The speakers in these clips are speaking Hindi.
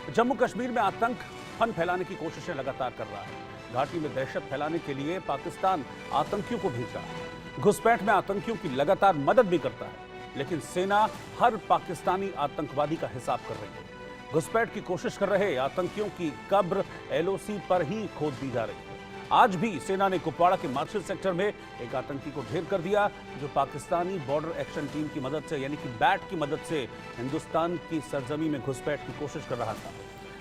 जम्मू कश्मीर में आतंक फन फैलाने की कोशिशें लगातार कर रहा है। घाटी में दहशत फैलाने के लिए पाकिस्तान आतंकियों को भेज रहा है। घुसपैठ में आतंकियों की लगातार मदद भी करता है, लेकिन सेना हर पाकिस्तानी आतंकवादी का हिसाब कर रही है। घुसपैठ की कोशिश कर रहे आतंकियों की कब्र एलओसी पर ही खोद दी जा रही है। आज भी सेना ने कुपवाड़ा के मार्शल सेक्टर में एक आतंकी को ढेर कर दिया, जो पाकिस्तानी बॉर्डर एक्शन टीम की मदद से यानी कि बैट की मदद से हिंदुस्तान की सरजमी में घुसपैठ की कोशिश कर रहा था।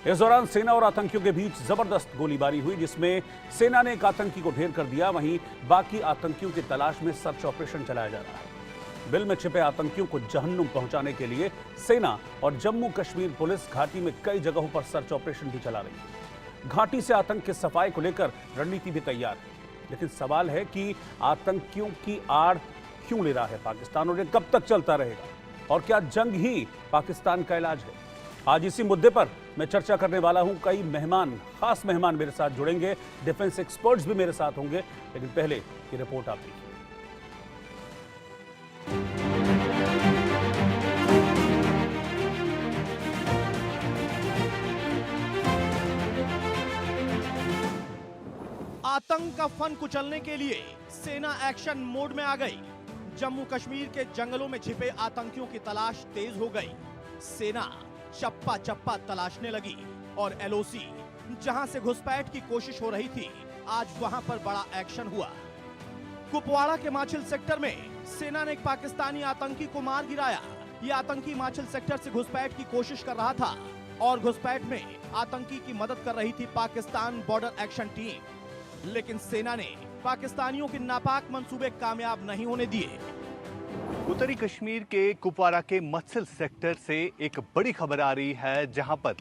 इस दौरान सेना और आतंकियों के बीच जबरदस्त गोलीबारी हुई, जिसमें सेना ने एक आतंकी को ढेर कर दिया, वहीं बाकी आतंकियों की तलाश में सर्च ऑपरेशन चलाया जा रहा है। बिल में छिपे आतंकियों को जहन्नुम पहुंचाने के लिए सेना और जम्मू कश्मीर पुलिस घाटी में कई जगहों पर सर्च ऑपरेशन भी चला रही है। घाटी से आतंक की सफाई को लेकर रणनीति भी तैयार है, लेकिन सवाल है कि आतंकियों की आड़ क्यों ले रहा है पाकिस्तान और ये कब तक चलता रहेगा, और क्या जंग ही पाकिस्तान का इलाज है? आज इसी मुद्दे पर मैं चर्चा करने वाला हूं। कई खास मेहमान मेरे साथ जुड़ेंगे, डिफेंस एक्सपर्ट्स भी मेरे साथ होंगे, लेकिन पहले ये रिपोर्ट आप देखिए। आतंक का फन कुचलने के लिए सेना एक्शन मोड में आ गई। जम्मू कश्मीर के जंगलों में छिपे आतंकियों की तलाश तेज हो गई। सेना चप्पा चप्पा तलाशने लगी और एलओसी जहां से घुसपैठ की कोशिश हो रही थी, आज वहां पर बड़ा एक्शन हुआ। कुपवाड़ा के माछिल सेक्टर में सेना ने एक पाकिस्तानी आतंकी को मार गिराया। ये आतंकी माछिल सेक्टर से घुसपैठ की कोशिश कर रहा था और घुसपैठ में आतंकी की मदद कर रही थी पाकिस्तान बॉर्डर एक्शन टीम, लेकिन सेना ने पाकिस्तानियों के नापाक मंसूबे कामयाब नहीं होने दिए। उत्तरी कश्मीर के कुपवाड़ा के मत्सल सेक्टर से एक बड़ी खबर आ रही है, जहां पर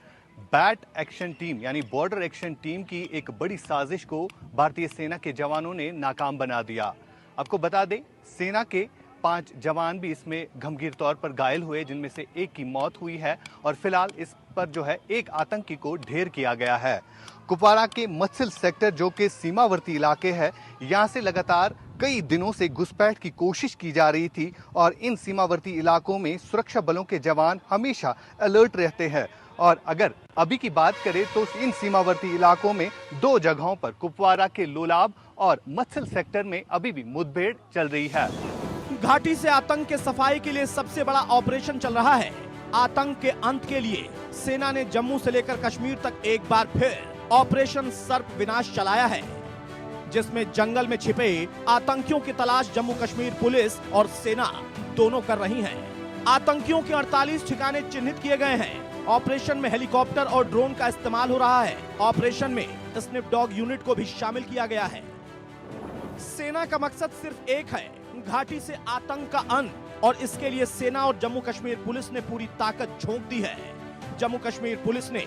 बैट एक्शन टीम यानी बॉर्डर एक्शन टीम की एक बड़ी साजिश को भारतीय सेना के जवानों ने नाकाम बना दिया। आपको बता दें, सेना के 5 जवान भी इसमें गंभीर तौर पर घायल हुए, जिनमें से एक की मौत हुई है और फिलहाल इस पर जो है एक आतंकी को ढेर किया गया है। कुपवाड़ा के मत्सल सेक्टर जो कि सीमावर्ती इलाके है, यहाँ से लगातार कई दिनों से घुसपैठ की कोशिश की जा रही थी और इन सीमावर्ती इलाकों में सुरक्षा बलों के जवान हमेशा अलर्ट रहते हैं। और अगर अभी की बात करें तो इन सीमावर्ती इलाकों में 2 जगहों पर कुपवाड़ा के लोलाब और मत्सल सेक्टर में अभी भी मुठभेड़ चल रही है। घाटी से आतंक के सफाई के लिए सबसे बड़ा ऑपरेशन चल रहा है। आतंक के अंत के लिए सेना ने जम्मू से लेकर कश्मीर तक एक बार फिर ऑपरेशन सर्प विनाश चलाया है, जिसमें जंगल में छिपे आतंकियों की तलाश जम्मू कश्मीर पुलिस और सेना दोनों कर रही हैं। आतंकियों के 48 ठिकाने चिन्हित किए गए हैं। ऑपरेशन में हेलीकॉप्टर और ड्रोन का इस्तेमाल हो रहा है। ऑपरेशन में स्निप डॉग यूनिट को भी शामिल किया गया है। सेना का मकसद सिर्फ एक है, घाटी से आतंक का अंत, और इसके लिए सेना और जम्मू कश्मीर पुलिस ने पूरी ताकत झोंक दी है। जम्मू कश्मीर पुलिस ने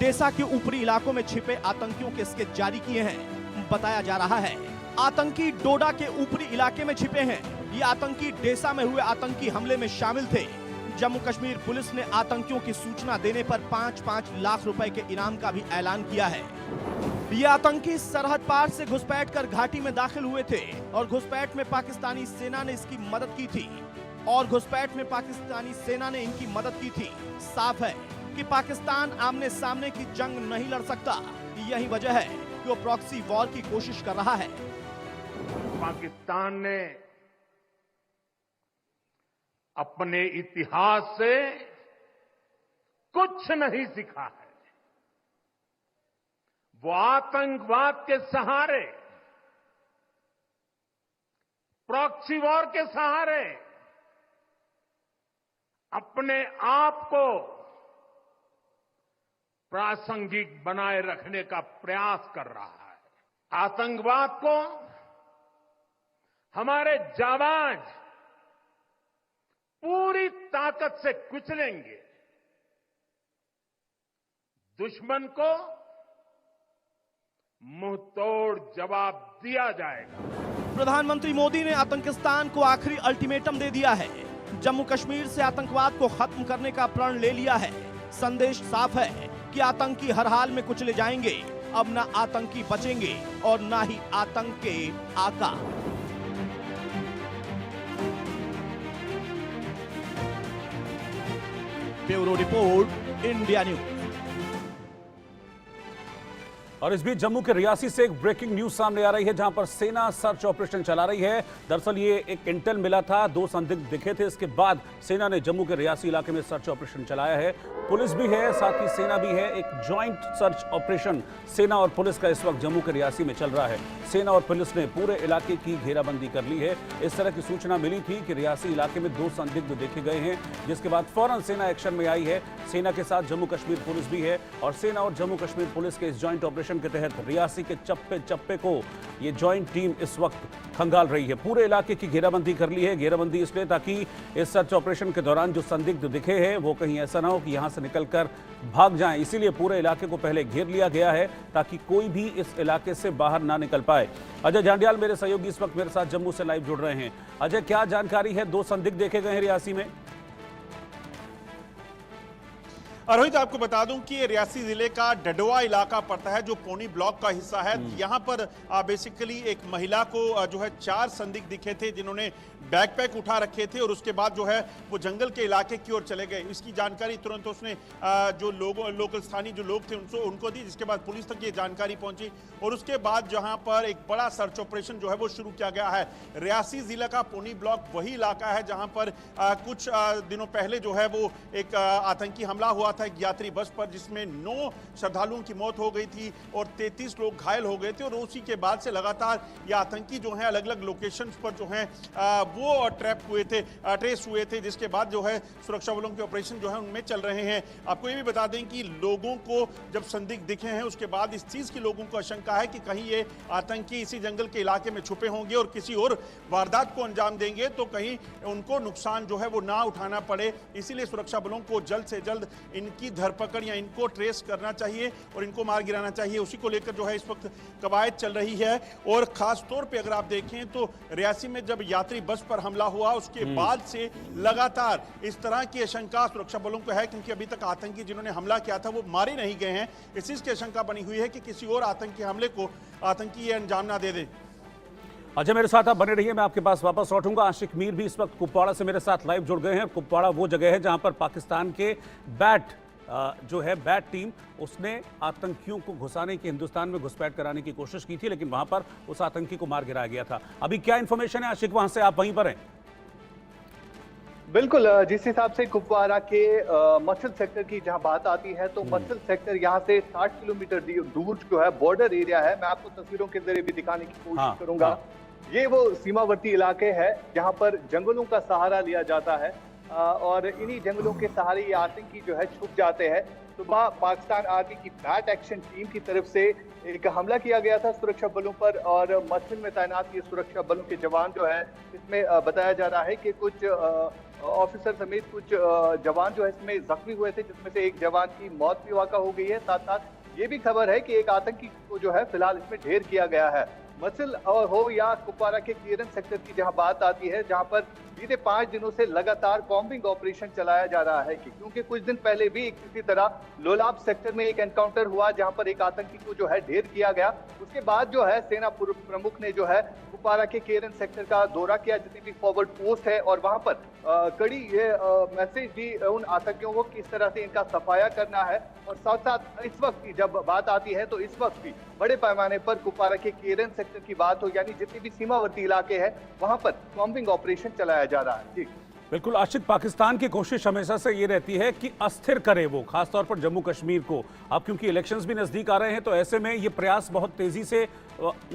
डेसा के ऊपरी इलाकों में छिपे आतंकियों के स्केच जारी किए हैं। बताया जा रहा है आतंकी डोडा के ऊपरी इलाके में छिपे हैं। ये आतंकी डेसा में हुए आतंकी हमले में शामिल थे। जम्मू कश्मीर पुलिस ने आतंकियों की सूचना देने पर 5-5 लाख रुपए के इनाम का भी ऐलान किया है। ये आतंकी सरहद पार से घुसपैठ कर घाटी में दाखिल हुए थे और घुसपैठ में पाकिस्तानी सेना ने इसकी मदद की थी इनकी मदद की थी। साफ है कि पाकिस्तान आमने सामने की जंग नहीं लड़ सकता। यही वजह है कि वो प्रॉक्सी वॉर की कोशिश कर रहा है। पाकिस्तान ने अपने इतिहास से कुछ नहीं सीखा है। वो आतंकवाद के सहारे, प्रॉक्सी वॉर के सहारे अपने आप को प्रासंगिक बनाए रखने का प्रयास कर रहा है। आतंकवाद को हमारे जाबाज पूरी ताकत से कुचलेंगे। दुश्मन को मुंहतोड़ जवाब दिया जाएगा। प्रधानमंत्री मोदी ने आतंकिस्तान को आखिरी अल्टीमेटम दे दिया है। जम्मू कश्मीर से आतंकवाद को खत्म करने का प्रण ले लिया है। संदेश साफ है कि आतंकी हर हाल में कुचले जाएंगे। अब न आतंकी बचेंगे और न ही आतंक के आका। Bureau report, India news. और इस बीच जम्मू के रियासी से एक ब्रेकिंग न्यूज सामने आ रही है, जहां पर सेना सर्च ऑपरेशन चला रही है। दरअसल ये एक इंटेल मिला था, 2 संदिग्ध दिखे थे। इसके बाद सेना ने जम्मू के रियासी इलाके में सर्च ऑपरेशन चलाया है। पुलिस भी है, साथ ही सेना भी है। एक जॉइंट सर्च ऑपरेशन सेना और पुलिस का इस वक्त जम्मू के रियासी में चल रहा है। सेना और पुलिस ने पूरे इलाके की घेराबंदी कर ली है। इस तरह की सूचना मिली थी कि रियासी इलाके में 2 संदिग्ध देखे गए हैं, जिसके बाद फौरन सेना एक्शन में आई है। सेना के साथ जम्मू कश्मीर पुलिस भी है और सेना और जम्मू कश्मीर पुलिस के इस जॉइंट ऑपरेशन के तहत रियासी के चप्पे चप्पे को ये जॉइंट टीम इस वक्त खंगाल रही है। पूरे इलाके की घेराबंदी कर ली है। घेराबंदी इसलिए ताकि इस सर्च ऑपरेशन के दौरान जो संदिग्ध दिखे हैं वो कहीं ऐसा ना हो कि यहां से निकलकर भाग जाएं। इसीलिए पूरे इलाके को पहले घेर लिया गया है ताकि कोई भी इस इलाके से बाहर ना निकल पाए। अजय जांडियाल मेरे सहयोगी इस वक्त मेरे साथ जम्मू से लाइव जुड़ रहे हैं। अजय, क्या जानकारी है? 2 संदिग्ध देखे गए हैं रियासी में। रोहित, आपको बता दूं कि ये रियासी जिले का डडवा इलाका पड़ता है, जो पौनी ब्लॉक का हिस्सा है। यहाँ पर बेसिकली एक महिला को जो है 4 संदिग्ध दिखे थे, जिन्होंने बैकपैक उठा रखे थे और उसके बाद जो है वो जंगल के इलाके की ओर चले गए। इसकी जानकारी तुरंत उसने जो लोकल स्थानीय जो लोग थे उनको दी, जिसके बाद पुलिस तक ये जानकारी पहुंची और उसके बाद जहां पर एक बड़ा सर्च ऑपरेशन जो है वो शुरू किया गया है। रियासी जिला का पौनी ब्लॉक वही इलाका है जहां पर कुछ दिनों पहले जो है वो एक आतंकी हमला हुआ था एक यात्री बस पर, जिसमें 9 श्रद्धालुओं की मौत हो गई थी और 33 लोग घायल हो गए थे। और उसी के बाद से लगातार ये आतंकी जो है अलग अलग लोकेशंस पर जो है वो ट्रेस हुए थे, जिसके बाद जो है सुरक्षा बलों के ऑपरेशन जो है उनमें चल रहे हैं। आपको ये भी बता दें कि लोगों को जब संदिग्ध दिखे हैं उसके बाद इस चीज की लोगों को आशंका है कि कहीं ये आतंकी इसी जंगल के इलाके में छुपे होंगे और किसी और वारदात को अंजाम देंगे, तो कहीं उनको नुकसान जो है वो ना उठाना पड़े। इसीलिए सुरक्षा बलों को जल्द से जल्द इनकी धरपकड़ या इनको ट्रेस करना चाहिए और इनको मार गिराना चाहिए। उसी को लेकर जो है इस वक्त कवायद चल रही है। और खास तौर पे अगर आप देखें तो रियासी में जब यात्री बस पर हमला हुआ उसके बाद से लगातार इस तरह की आशंका सुरक्षा बलों को है, क्योंकि अभी तक आतंकी जिन्होंने हमला किया था वो मारे नहीं गए हैं। इस चीज की आशंका बनी हुई है कि किसी और आतंकी हमले को आतंकी ये अंजाम ना दे दें। अजय, मेरे साथ आप बने रहिए, मैं आपके पास वापस लौटूंगा। आशिक मीर भी इस वक्त कुपवाड़ा से मेरे साथ लाइव जुड़ गए हैं। कुपवाड़ा वो जगह है जहां पर पाकिस्तान के बैट टीम उसने आतंकियों को घुसाने की, हिंदुस्तान में घुसपैठ कराने की कोशिश की थी, लेकिन वहां पर उस आतंकी को मार गिराया गया था। अभी क्या इंफॉर्मेशन है आशिक वहां से? आप वहीं पर हैं? बिल्कुल, जिस हिसाब से कुपवाड़ा के मत्सल सेक्टर की जहां बात आती है तो मत्सल सेक्टर यहां से 60 किलोमीटर दूर जो है बॉर्डर एरिया है। मैं आपको तस्वीरों के जरिए भी दिखाने की कोशिश करूंगा। ये वो सीमावर्ती इलाके है जहां पर जंगलों का सहारा लिया जाता है और इन्हीं जंगलों के सहारे ये आतंकी जो है छुप जाते हैं। सुबह पाकिस्तान आर्मी की बैट एक्शन टीम की तरफ से एक हमला किया गया था सुरक्षा बलों पर और मत्सल में तैनात ये सुरक्षा बलों के जवान जो है, इसमें बताया जा रहा है कि कुछ ऑफिसर समेत कुछ जवान जो है इसमें जख्मी हुए थे, जिसमें से एक जवान की मौत भी वाक़ा हो गई है। साथ साथ ये भी खबर है कि एक आतंकी को जो है फिलहाल इसमें ढेर किया गया है। मत्सल और हो या कुपवाड़ा के क्लियरेंस सेक्टर की जहां बात आती है, जहां पर बीते 5 दिनों से लगातार कॉम्बिंग ऑपरेशन चलाया जा रहा है, क्योंकि कुछ दिन पहले भी किसी तरह लोलाब सेक्टर में एक एनकाउंटर हुआ जहां पर एक आतंकी को जो है ढेर किया गया। उसके बाद जो है सेना प्रमुख ने जो है कुपवाड़ा के क्लियरेंस सेक्टर का दौरा किया, जितनी भी फॉरवर्ड पोस्ट है, और वहां पर कड़ी ये मैसेज दी उन आतंकियों को किस तरह से इनका सफाया करना है। और साथ साथ इस वक्त की जब बात आती है तो इस वक्त भी बड़े पैमाने पर कुपवाड़ा के क्लियरेंस सेक्टर की बात हो, यानी जितने भी सीमावर्ती इलाके हैं वहां पर कॉम्बिंग ऑपरेशन चलाया जा रहा है। जी बिल्कुल आशिक, पाकिस्तान की कोशिश हमेशा से ये रहती है कि अस्थिर करे वो, खासतौर पर जम्मू कश्मीर को। अब क्योंकि इलेक्शंस भी नजदीक आ रहे हैं तो ऐसे में ये प्रयास बहुत तेजी से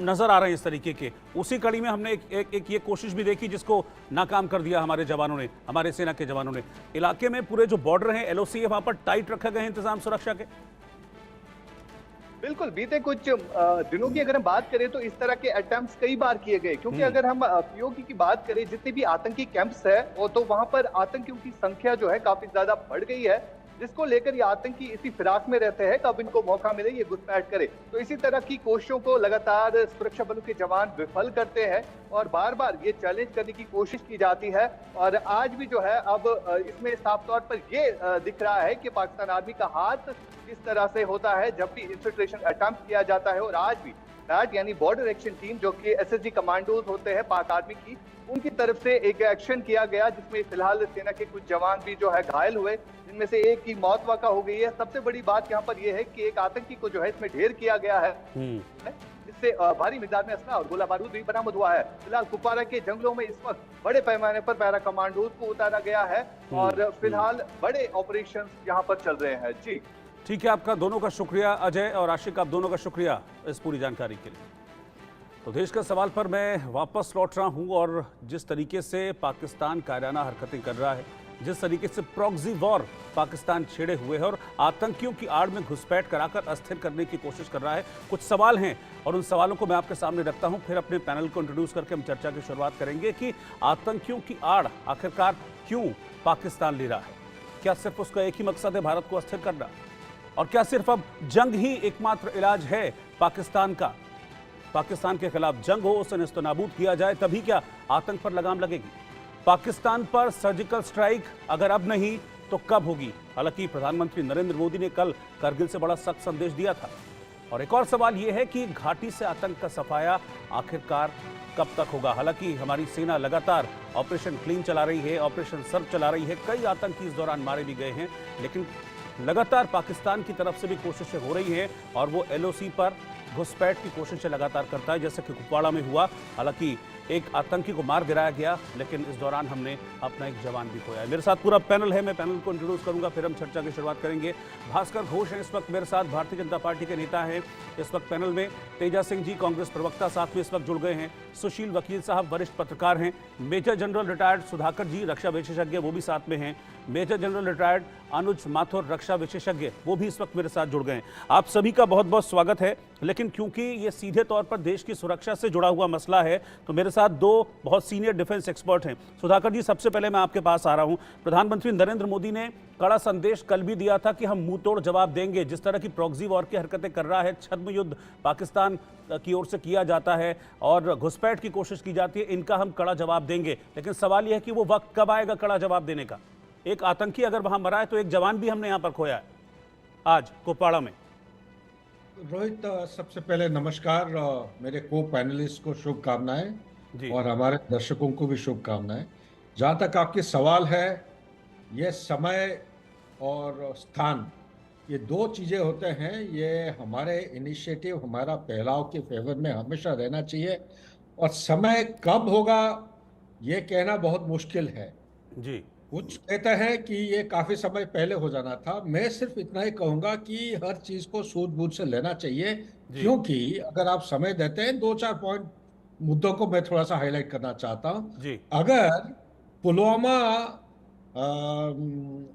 नजर आ रहे हैं इस तरीके के। उसी कड़ी में हमने एक ये कोशिश भी देखी जिसको नाकाम कर दिया हमारे जवानों ने, हमारे सेना के जवानों ने। इलाके में पूरे जो बॉर्डर हैं, LOC है, वहां पर टाइट रखे गए हैं इंतजाम सुरक्षा के। बिल्कुल, बीते कुछ दिनों की अगर हम बात करें तो इस तरह के अटेम्प्ट्स कई बार किए गए, क्योंकि अगर हम POK की बात करें, जितने भी आतंकी कैंप्स है तो वहां पर आतंकियों की संख्या जो है काफी ज्यादा बढ़ गई है, जिसको लेकर ये आतंकी इसी फिराक में रहते हैं कब इनको मौका मिले ये घुसपैठ करे। तो इसी तरह की कोशिशों को लगातार सुरक्षा बलों के जवान विफल करते हैं और बार बार ये चैलेंज करने की कोशिश की जाती है। और आज भी जो है अब इसमें साफ तौर पर ये दिख रहा है कि पाकिस्तान आर्मी का हाथ किस तरह से होता है जब भी इंफिल्ट्रेशन अटेम्प्ट किया जाता है। और आज भी बैट यानी बॉर्डर एक्शन टीम, जो कि एसएसजी कमांडोज होते हैं पाक आर्मी की, उनकी तरफ से एक एक्शन किया गया, जिसमें फिलहाल सेना के कुछ जवान भी जो है घायल हुए, जिनमें से एक की मौत वाक़ा हो गई है। सबसे बड़ी बात यहाँ पर यह है कि एक आतंकी को जो है इसमें ढेर किया गया है, इससे भारी मिकदार में असला और गोला बारूद भी बरामद हुआ है। फिलहाल कुपवारा के जंगलों में इस वक्त बड़े पैमाने पर पैरा कमांडोज को उतारा गया है और फिलहाल बड़े ऑपरेशन यहाँ पर चल रहे हैं। जी ठीक है, आपका दोनों का शुक्रिया अजय और आशिक, आप दोनों का शुक्रिया इस पूरी जानकारी के लिए। तो देश के सवाल पर मैं वापस लौट रहा हूं और जिस तरीके से पाकिस्तान कायराना हरकतें कर रहा है, जिस तरीके से प्रॉक्सी वॉर पाकिस्तान छेड़े हुए है और आतंकियों की आड़ में घुसपैठ कराकर अस्थिर करने की कोशिश कर रहा है, कुछ सवाल हैं और उन सवालों को मैं आपके सामने रखता हूं। फिर अपने पैनल को इंट्रोड्यूस करके हम चर्चा की शुरुआत करेंगे कि आतंकियों की आड़ आखिरकार क्यों पाकिस्तान ले रहा है। क्या सिर्फ उसका एक ही मकसद है भारत को अस्थिर करना, और क्या सिर्फ अब जंग ही एकमात्र इलाज है पाकिस्तान का? पाकिस्तान के खिलाफ जंग हो, उसे नेस्तनाबूद किया जाए, तभी क्या आतंक पर लगाम लगेगी? पाकिस्तान पर सर्जिकल स्ट्राइक अगर अब नहीं तो कब होगी? हालांकि प्रधानमंत्री नरेंद्र मोदी ने कल करगिल से बड़ा सख्त संदेश दिया था। और एक और सवाल यह है कि घाटी से आतंक का सफाया आखिरकार कब तक होगा? हालांकि हमारी सेना लगातार ऑपरेशन क्लीन चला रही है, ऑपरेशन सर्च चला रही है, कई आतंकी इस दौरान मारे भी गए हैं, लेकिन लगातार पाकिस्तान की तरफ से भी कोशिशें हो रही हैं और वो एलओसी पर घुसपैठ की कोशिशें लगातार करता है, जैसे कि कुपवाड़ा में हुआ। हालांकि एक आतंकी को मार गिराया गया, लेकिन इस दौरान हमने अपना एक जवान भी खोया है। मेरे साथ पूरा पैनल है, मैं पैनल को इंट्रोड्यूस करूंगा, फिर हम चर्चा की शुरुआत करेंगे। भास्कर घोष हैं इस वक्त मेरे साथ, भारतीय जनता पार्टी के नेता हैं इस वक्त पैनल में। तेजा सिंह जी कांग्रेस प्रवक्ता साथ में इस वक्त जुड़ गए हैं। सुशील वकील साहब वरिष्ठ पत्रकार हैं। मेजर जनरल रिटायर्ड सुधाकर जी रक्षा विशेषज्ञ, वो भी साथ में हैं। मेजर जनरल रिटायर्ड अनुज माथुर रक्षा विशेषज्ञ, वो भी इस वक्त मेरे साथ जुड़ गए हैं। आप सभी का बहुत बहुत स्वागत है। लेकिन क्योंकि ये सीधे तौर पर देश की सुरक्षा से जुड़ा हुआ मसला है, तो मेरे साथ दो बहुत सीनियर डिफेंस एक्सपर्ट हैं। सुधाकर जी, सबसे पहले मैं आपके पास आ रहा हूं। प्रधानमंत्री नरेंद्र मोदी ने कड़ा संदेश कल भी दिया था कि हम मुंह तोड़ जवाब देंगे। जिस तरह की प्रॉक्सी वॉर की हरकतें कर रहा है, छद्म युद्ध पाकिस्तान की ओर से किया जाता है और घुसपैठ की कोशिश की जाती है, इनका हम कड़ा जवाब देंगे। लेकिन सवाल यह है कि वो वक्त कब आएगा कड़ा जवाब देने का? एक आतंकी अगर वहां मरा है तो एक जवान भी हमने यहां पर खोया है आज कुपवाड़ा में। रोहित, सबसे पहले नमस्कार, मेरे को पैनलिस्ट को शुभकामनाएं और हमारे दर्शकों को भी शुभकामनाएं। जहां तक आपके सवाल है, ये समय और स्थान, ये दो चीजें होते हैं। ये हमारे इनिशिएटिव, हमारा पहलाव के फेवर में हमेशा रहना चाहिए, और समय कब होगा ये कहना बहुत मुश्किल है जी। कुछ कहते हैं कि ये काफी समय पहले हो जाना था। मैं सिर्फ इतना ही कहूंगा कि हर चीज को सूझबूझ से लेना चाहिए, क्योंकि अगर आप समय देते हैं, दो चार पॉइंट मुद्दों को मैं थोड़ा सा हाईलाइट करना चाहता हूं। अगर पुलवामा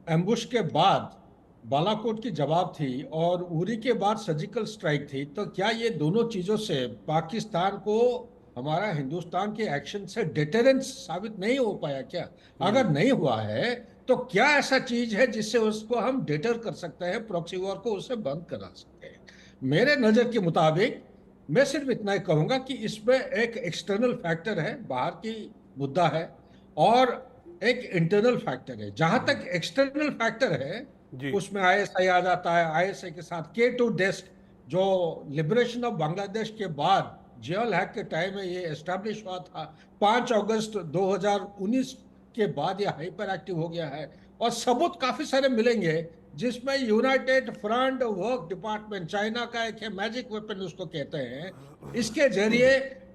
एम्बुश के बाद बालाकोट की जवाब थी और उरी के बाद सर्जिकल स्ट्राइक थी, तो क्या ये दोनों चीजों से पाकिस्तान को हमारा हिंदुस्तान के एक्शन से डिटरेंस साबित नहीं हो पाया क्या? अगर नहीं हुआ है तो क्या ऐसा चीज है जिससे उसको हम डिटर कर सकते हैं, प्रॉक्सी वॉर को उससे बंद करा सकते हैं? मेरे नजर के मुताबिक मैं सिर्फ इतना ही कहूंगा कि इसमें एक एक्सटर्नल फैक्टर है, बाहर की मुद्दा है, और एक इंटरनल फैक्टर है। जहां तक एक्सटर्नल फैक्टर है उसमें आईएसआई आ जाता है। आईएसआई के साथ K2 डेस्क, जो लिबरेशन ऑफ बांग्लादेश के बाद जेल हैक के टाइम में ये एस्टैब्लिश हुआ था, 5 अगस्त 2019 के बाद ये हाइपर एक्टिव हो गया है। और सबूत काफी सारे मिलेंगे, जिसमें United front work department, China का एक है मैजिक वेपन उसको कहते हैं, इसके जरिए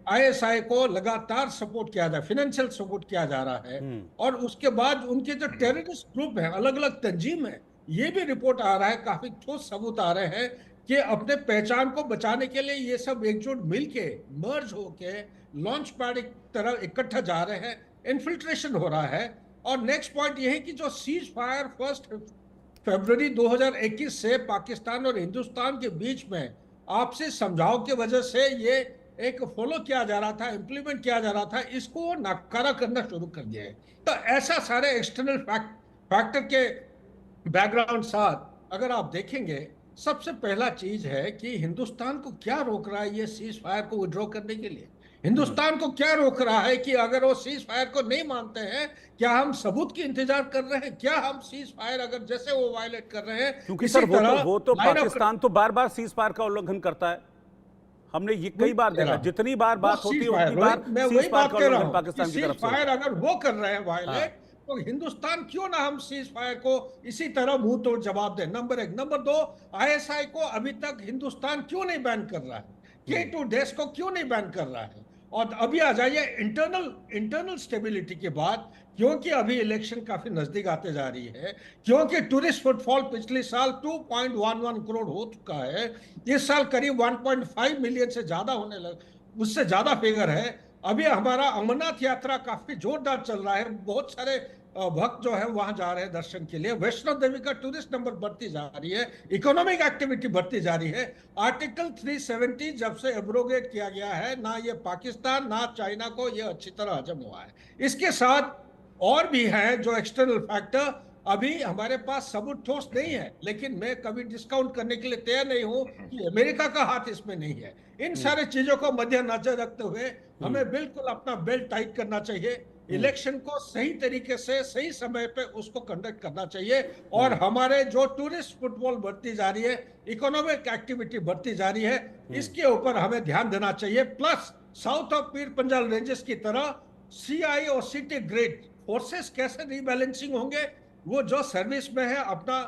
आईएसआई को लगातार सपोर्ट किया जा, फाइनेंशियल सपोर्ट किया जा रहा है। और उसके बाद उनके जो टेररिस्ट ग्रुप है, अलग अलग तंजीम है, ये भी रिपोर्ट आ रहा है, काफी ठोस सबूत आ रहे हैं कि अपने पहचान को बचाने के लिए ये सब एकजुट मिलके, मर्ज होके लॉन्च पैड की तरह इकट्ठा जा रहे हैं, इन्फिल्ट्रेशन हो रहा है। और नेक्स्ट पॉइंट ये है कि जो सीज फायर 1 फरवरी 2021 से पाकिस्तान और हिंदुस्तान के बीच में आपसी समझाव की वजह से ये एक फॉलो किया जा रहा था, इंप्लीमेंट किया जा रहा था, इसको वो नकारा करना शुरू कर दिया है। तो ऐसा सारे एक्सटर्नल फैक्टर के बैकग्राउंड साथ अगर आप देखेंगे, सबसे पहला चीज है कि हिंदुस्तान को क्या रोक रहा है ये सीज फायर को विड्रॉ करने के लिए? हिंदुस्तान को क्या रोक रहा है कि अगर वो सीज फायर को नहीं मानते हैं, क्या हम सबूत की इंतजार कर रहे हैं? क्या हम सीज फायर अगर जैसे वो वायलेट कर रहे हैं? क्योंकि सर वो तो पाकिस्तान तो बार बार सीज फायर का उल्लंघन करता है। हमने ये कई बार देखा, जितनी बार बात होती है उतनी बार मैं वही सीज फायर बात का कह रहा उल्लंघन हूं पाकिस्तान की तरफ से फायर होता है। अगर वो कर रहे हैं वायलेट, तो हिंदुस्तान क्यों ना हम सीज फायर को इसी तरह मुंह तोड़ जवाब दें। नंबर एक। नंबर दो, आईएसआई को अभी तक हिंदुस्तान क्यों नहीं बैन कर रहा है, K2 देश को क्यों नहीं बैन कर रहा है। और अभी आ जाइए इंटरनल स्टेबिलिटी के बाद, क्योंकि अभी इलेक्शन काफी नजदीक आते जा रही है, क्योंकि टूरिस्ट फुटफॉल पिछले साल 2.11 करोड़ हो चुका है, इस साल करीब 1.5 मिलियन से ज्यादा होने लग, उससे ज्यादा फिगर है। अभी हमारा अमरनाथ यात्रा काफी जोरदार चल रहा है, बहुत सारे भक्त जो है वहां जा रहे हैं दर्शन के लिए। वैष्णो देवी का टूरिस्ट नंबर बढ़ती जा रही है, इकोनॉमिक एक्टिविटी बढ़ती जा रही है। आर्टिकल 370 जब से एब्रोगेट किया गया है, ना ये पाकिस्तान ना चाइना को ये अच्छी तरह हजम हुआ है। इसके साथ और भी है जो एक्सटर्नल फैक्टर, अभी हमारे पास सबूत ठोस नहीं है, लेकिन मैं कभी डिस्काउंट करने के लिए तैयार नहीं हूं कि अमेरिका का हाथ इसमें नहीं है। इन सारे चीजों को मद्देनजर रखते हुए हमें बिल्कुल अपना बेल्ट टाइट करना चाहिए, इलेक्शन को सही तरीके से सही समय पे उसको कंडक्ट करना चाहिए, और हमारे जो टूरिस्ट फुटबॉल बढ़ती जा रही है, इकोनॉमिक एक्टिविटी बढ़ती जा रही है, इसके ऊपर हमें ध्यान देना चाहिए। Plus south of Pir Panjal ranges की तरह सीआई और सिटी ग्रिड फोर्सेस कैसे रीबैलेंसिंग होंगे, वो जो सर्विस में है अपना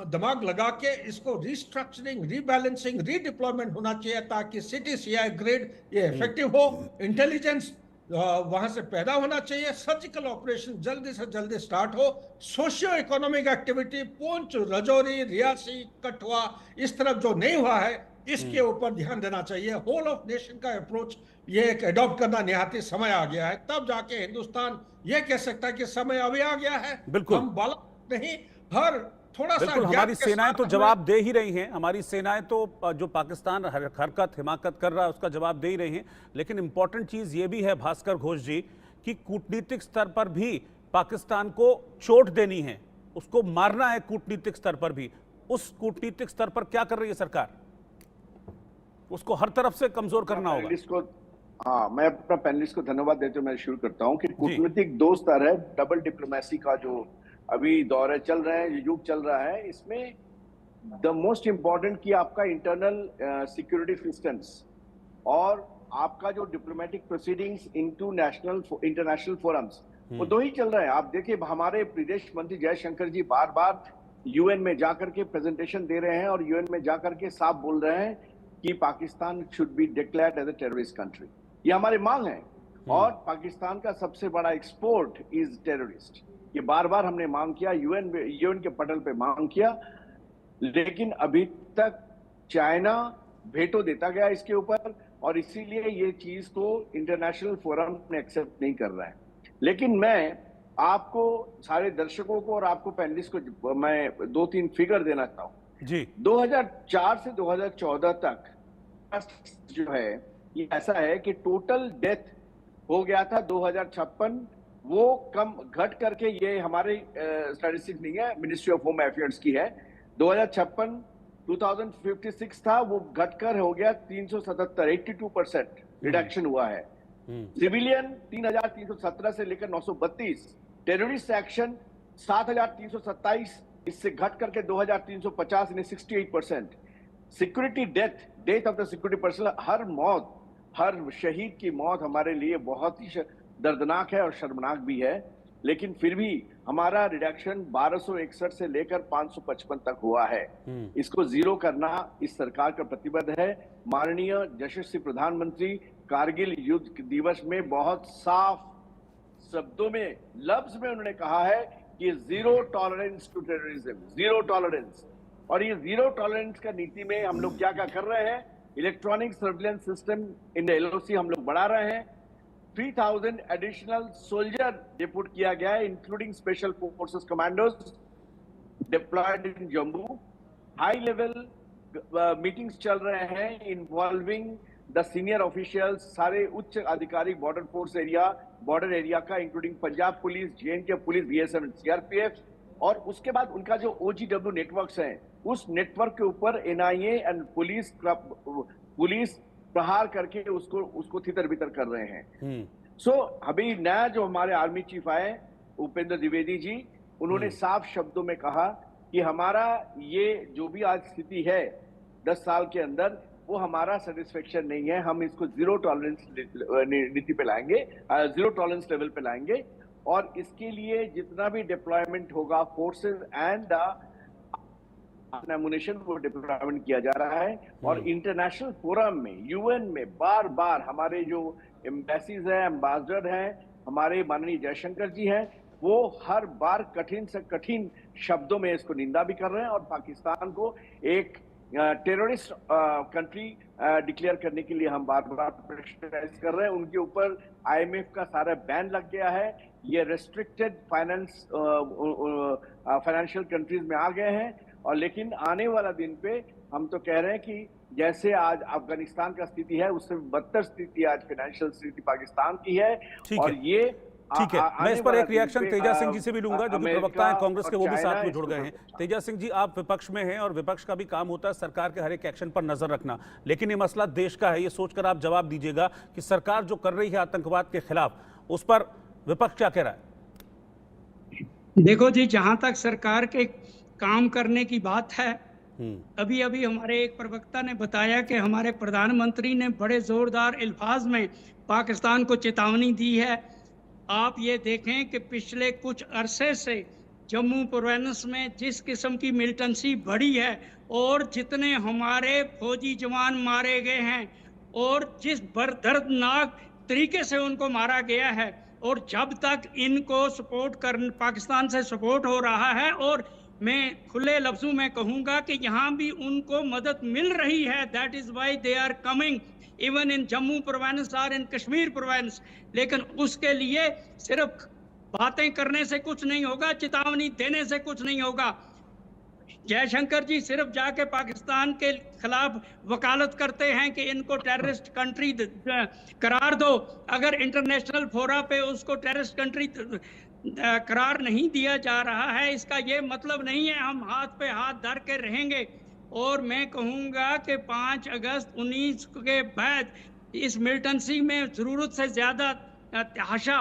दिमाग लगा के इसको रिस्ट्रक्चरिंग, रीबैलेंसिंग, रीडिप्लॉयमेंट होना चाहिए, ताकि सिटी सीआई ग्रिड ये इफेक्टिव हो, इंटेलिजेंस वहां से पैदा होना चाहिए, सर्जिकल ऑपरेशन जल्दी से जल्दी स्टार्ट हो, socio economic activity Poonch, Rajouri, Reasi, Kathua इस तरफ जो नहीं हुआ है इसके ऊपर ध्यान देना चाहिए। होल ऑफ नेशन का अप्रोच ये एक एडॉप्ट करना निहाती समय आ गया है, तब जाके हिंदुस्तान ये कह सकता है कि समय अभी आ गया है। बिल्कुल। हम बालक नहीं, हर थोड़ा सा बिल्कुल, गैप हमारी के सेनाएं साथ तो हमें- जवाब दे ही रही हैं। हमारी सेनाएं तो जो पाकिस्तान हरकत हिमाकत कर रहा है उसका जवाब दे ही रही हैं। लेकिन इंपॉर्टेंट चीज ये भी है भास्कर घोष जी कि कूटनीतिक स्तर पर भी पाकिस्तान को चोट देनी है, उसको मारना है कूटनीतिक स्तर पर भी। उस कूटनीतिक स्तर पर क्या कर रही है सरकार? उसको हर तरफ से कमजोर करना होगा। पैनलिस्ट को, हाँ, मैं अपना पैनलिस्ट को धन्यवाद देते हुए मैं शुरू करता हूं कि कूटनीतिक दो स्तर है। डबल डिप्लोमेसी का जो अभी दौर चल रहा है, युग चल रहा है, इसमें द मोस्ट इंपॉर्टेंट कि आपका इंटरनल सिक्योरिटी सिस्टम्स और आपका जो diplomatic proceedings into international forums, वो दो ही चल रहे हैं। आप देखिए हमारे विदेश मंत्री जयशंकर जी बार बार यूएन में जाकर के प्रेजेंटेशन दे रहे हैं और यूएन में जाकर के साफ बोल रहे हैं कि Pakistan should be declared as a terrorist country. ये हमारी मांग है, और पाकिस्तान का सबसे बड़ा एक्सपोर्ट इज टेररिस्ट। ये बार बार हमने मांग किया, यूएन के पटल पे मांग किया, लेकिन अभी तक चाइना वेटो देता गया इसके ऊपर, और इसीलिए ये चीज को इंटरनेशनल फोरम ने एक्सेप्ट नहीं कर रहा है। लेकिन मैं आपको, सारे दर्शकों को और आपको पैनलिस्ट को मैं 2-3 फिगर देना चाहता हूं जी। 2004 से 2014 तक जो है ये ऐसा है कि टोटल डेथ हो गया था 2056, वो कम घट करके, ये हमारे स्टैटिस्टिक्स नहीं है, मिनिस्ट्री ऑफ होम अफेयर्स की है, 2056 2056 था, वो घटकर हो गया 377, 82% रिडक्शन हुआ है। सिविलियन 3317 से लेकर 932, टेररिस्ट एक्शन 7327, इससे घट करके 2350, यानी 68%। Security death of the security personnel, हर मौत, हर शहीद की मौत हमारे लिए बहुत ही दर्दनाक है और शर्मनाक भी है, लेकिन फिर भी हमारा रिडक्शन 1261 से लेकर 555 तक हुआ है। इसको जीरो करना इस सरकार का प्रतिबद्ध है। माननीय यशस्वी प्रधानमंत्री कारगिल युद्ध दिवस में बहुत साफ शब्दों में, लफ्ज में उन्होंने कहा है कि zero tolerance to terrorism, zero tolerance. और ये जीरो टॉलरेंस का नीति में हम लोग क्या क्या कर रहे हैं, electronic surveillance system in LOC हम लोग बढ़ा रहे हैं, 3000 एडिशनल सोल्जर डिप्यूट किया गया है, including special forces commandos deployed in Jammu. High level meetings चल रहे हैं इन्वॉल्विंग द सीनियर ऑफिशियल्स, सारे उच्च अधिकारी border force area, border area का, including Punjab police, J and K police, BSF, CRPF, और उसके बाद उनका जो ओजीडब्ल्यू नेटवर्क्स हैं, उस नेटवर्क के ऊपर एनआईए एंड पुलिस प्रहार करके उसको तितर बितर कर रहे हैं। सो अभी नया जो हमारे आर्मी चीफ आए उपेंद्र द्विवेदी जी, उन्होंने साफ शब्दों में कहा कि हमारा ये जो भी आज स्थिति है 10 साल के अंदर, वो हमारा सेटिस्फेक्शन नहीं है। हम इसको जीरो टॉलरेंस नीति पे लाएंगे, जीरो टॉलरेंस लेवल पे लाएंगे, और इसके लिए जितना भी डिप्लॉयमेंट होगा फोर्सेस एंड एमुनेशन, वो डिप्लॉयमेंट किया जा रहा है। और इंटरनेशनल फोरम में, यूएन में बार बार हमारे जो एम्बेसीज हैं, एम्बेसडर हैं, हमारे माननीय जयशंकर जी हैं, वो हर बार कठिन से कठिन शब्दों में इसको निंदा भी कर रहे हैं और पाकिस्तान को एक टेररिस्ट कंट्री डिक्लेयर करने के लिए हम बार बार प्रेशराइज कर रहे हैं। उनके ऊपर आईएमएफ का सारा बैन लग गया है, ये रेस्ट्रिक्टेड फाइनेंशियल कंट्रीज में आ गए हैं। और लेकिन आने वाला दिन पे हम तो कह रहे हैं कि जैसे आज अफगानिस्तान का स्थिति है, उससे बदतर स्थिति आज फाइनेंशियल स्थिति पाकिस्तान की है। और ये ठीक है, मैं इस पर एक रिएक्शन तेजा सिंह जी से भी लूंगा, जो कि प्रवक्ता हैं कांग्रेस के, वो भी साथ में जुड़ गए हैं। तेजा सिंह जी, आप विपक्ष में हैं और विपक्ष का भी काम होता है सरकार के हर एक एक्शन पर नजर रखना, लेकिन ये मसला देश का है, ये सोचकर आप जवाब दीजिएगा कि सरकार जो कर रही है आतंकवाद के खिलाफ, उस पर विपक्ष क्या कह रहा है? देखो जी, जहां तक सरकार के काम करने की बात है, अभी अभी हमारे एक प्रवक्ता ने बताया कि हमारे प्रधानमंत्री ने बड़े जोरदार अल्फाज में पाकिस्तान को चेतावनी दी है। आप ये देखें कि पिछले कुछ अरसे से जम्मू प्रोविंस में जिस किस्म की मिलिटेंसी बढ़ी है और जितने हमारे फौजी जवान मारे गए हैं और जिस दर्दनाक तरीके से उनको मारा गया है, और जब तक इनको सपोर्ट कर पाकिस्तान से सपोर्ट हो रहा है, और मैं खुले लफ्जों में कहूँगा कि यहाँ भी उनको मदद मिल रही है, that is why they are coming even in Jammu province और इन कश्मीर प्रोविंस। लेकिन उसके लिए सिर्फ बातें करने से कुछ नहीं होगा, चेतावनी देने से कुछ नहीं होगा। जयशंकर जी सिर्फ जाके पाकिस्तान के खिलाफ वकालत करते हैं कि इनको टेररिस्ट कंट्री करार दो। अगर इंटरनेशनल फोरा पे उसको टेररिस्ट कंट्री करार नहीं दिया जा रहा है, इसका ये मतलब नहीं है हम हाथ पे हाथ धर के रहेंगे। और मैं कहूँगा कि 5 अगस्त 19 के बाद इस मिलिटेंसी में ज़रूरत से ज़्यादा तहाशा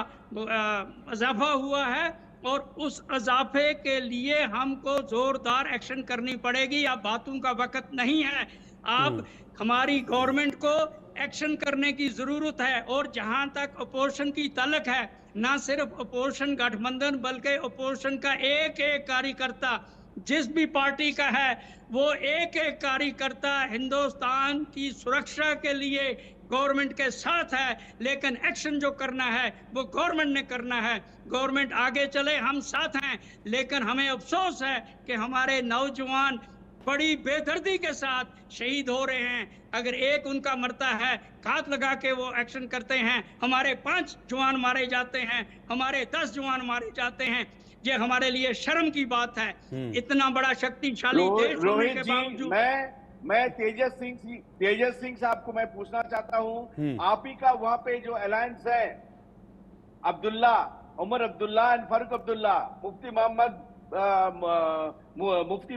इजाफा हुआ है, और उस इजाफे के लिए हमको ज़ोरदार एक्शन करनी पड़ेगी। अब बातों का वक्त नहीं है, अब हमारी गवर्नमेंट को एक्शन करने की ज़रूरत है। और जहाँ तक अपोजिशन की तलक है, ना सिर्फ अपोजिशन गठबंधन बल्कि अपोजिशन का एक एक कार्यकर्ता जिस भी पार्टी का है, वो एक एक कार्यकर्ता हिंदुस्तान की सुरक्षा के लिए गवर्नमेंट के साथ है। लेकिन एक्शन जो करना है वो गवर्नमेंट ने करना है। गवर्नमेंट आगे चले, हम साथ हैं, लेकिन हमें अफसोस है कि हमारे नौजवान बड़ी बेदर्दी के साथ शहीद हो रहे हैं। अगर एक उनका मरता है, घात लगा के वो एक्शन करते हैं, हमारे 5 जवान मारे जाते हैं, हमारे 10 जवान मारे जाते हैं। ये हमारे लिए शर्म की बात है। इतना बड़ा शक्तिशाली देश होने के बावजूद। मैं तेजस सिंह साहब को मैं पूछना चाहता हूं, आप ही का वहां पे जो अलायंस है, अब्दुल्ला, उमर अब्दुल्ला एंड फारूक अब्दुल्ला, मुफ्ती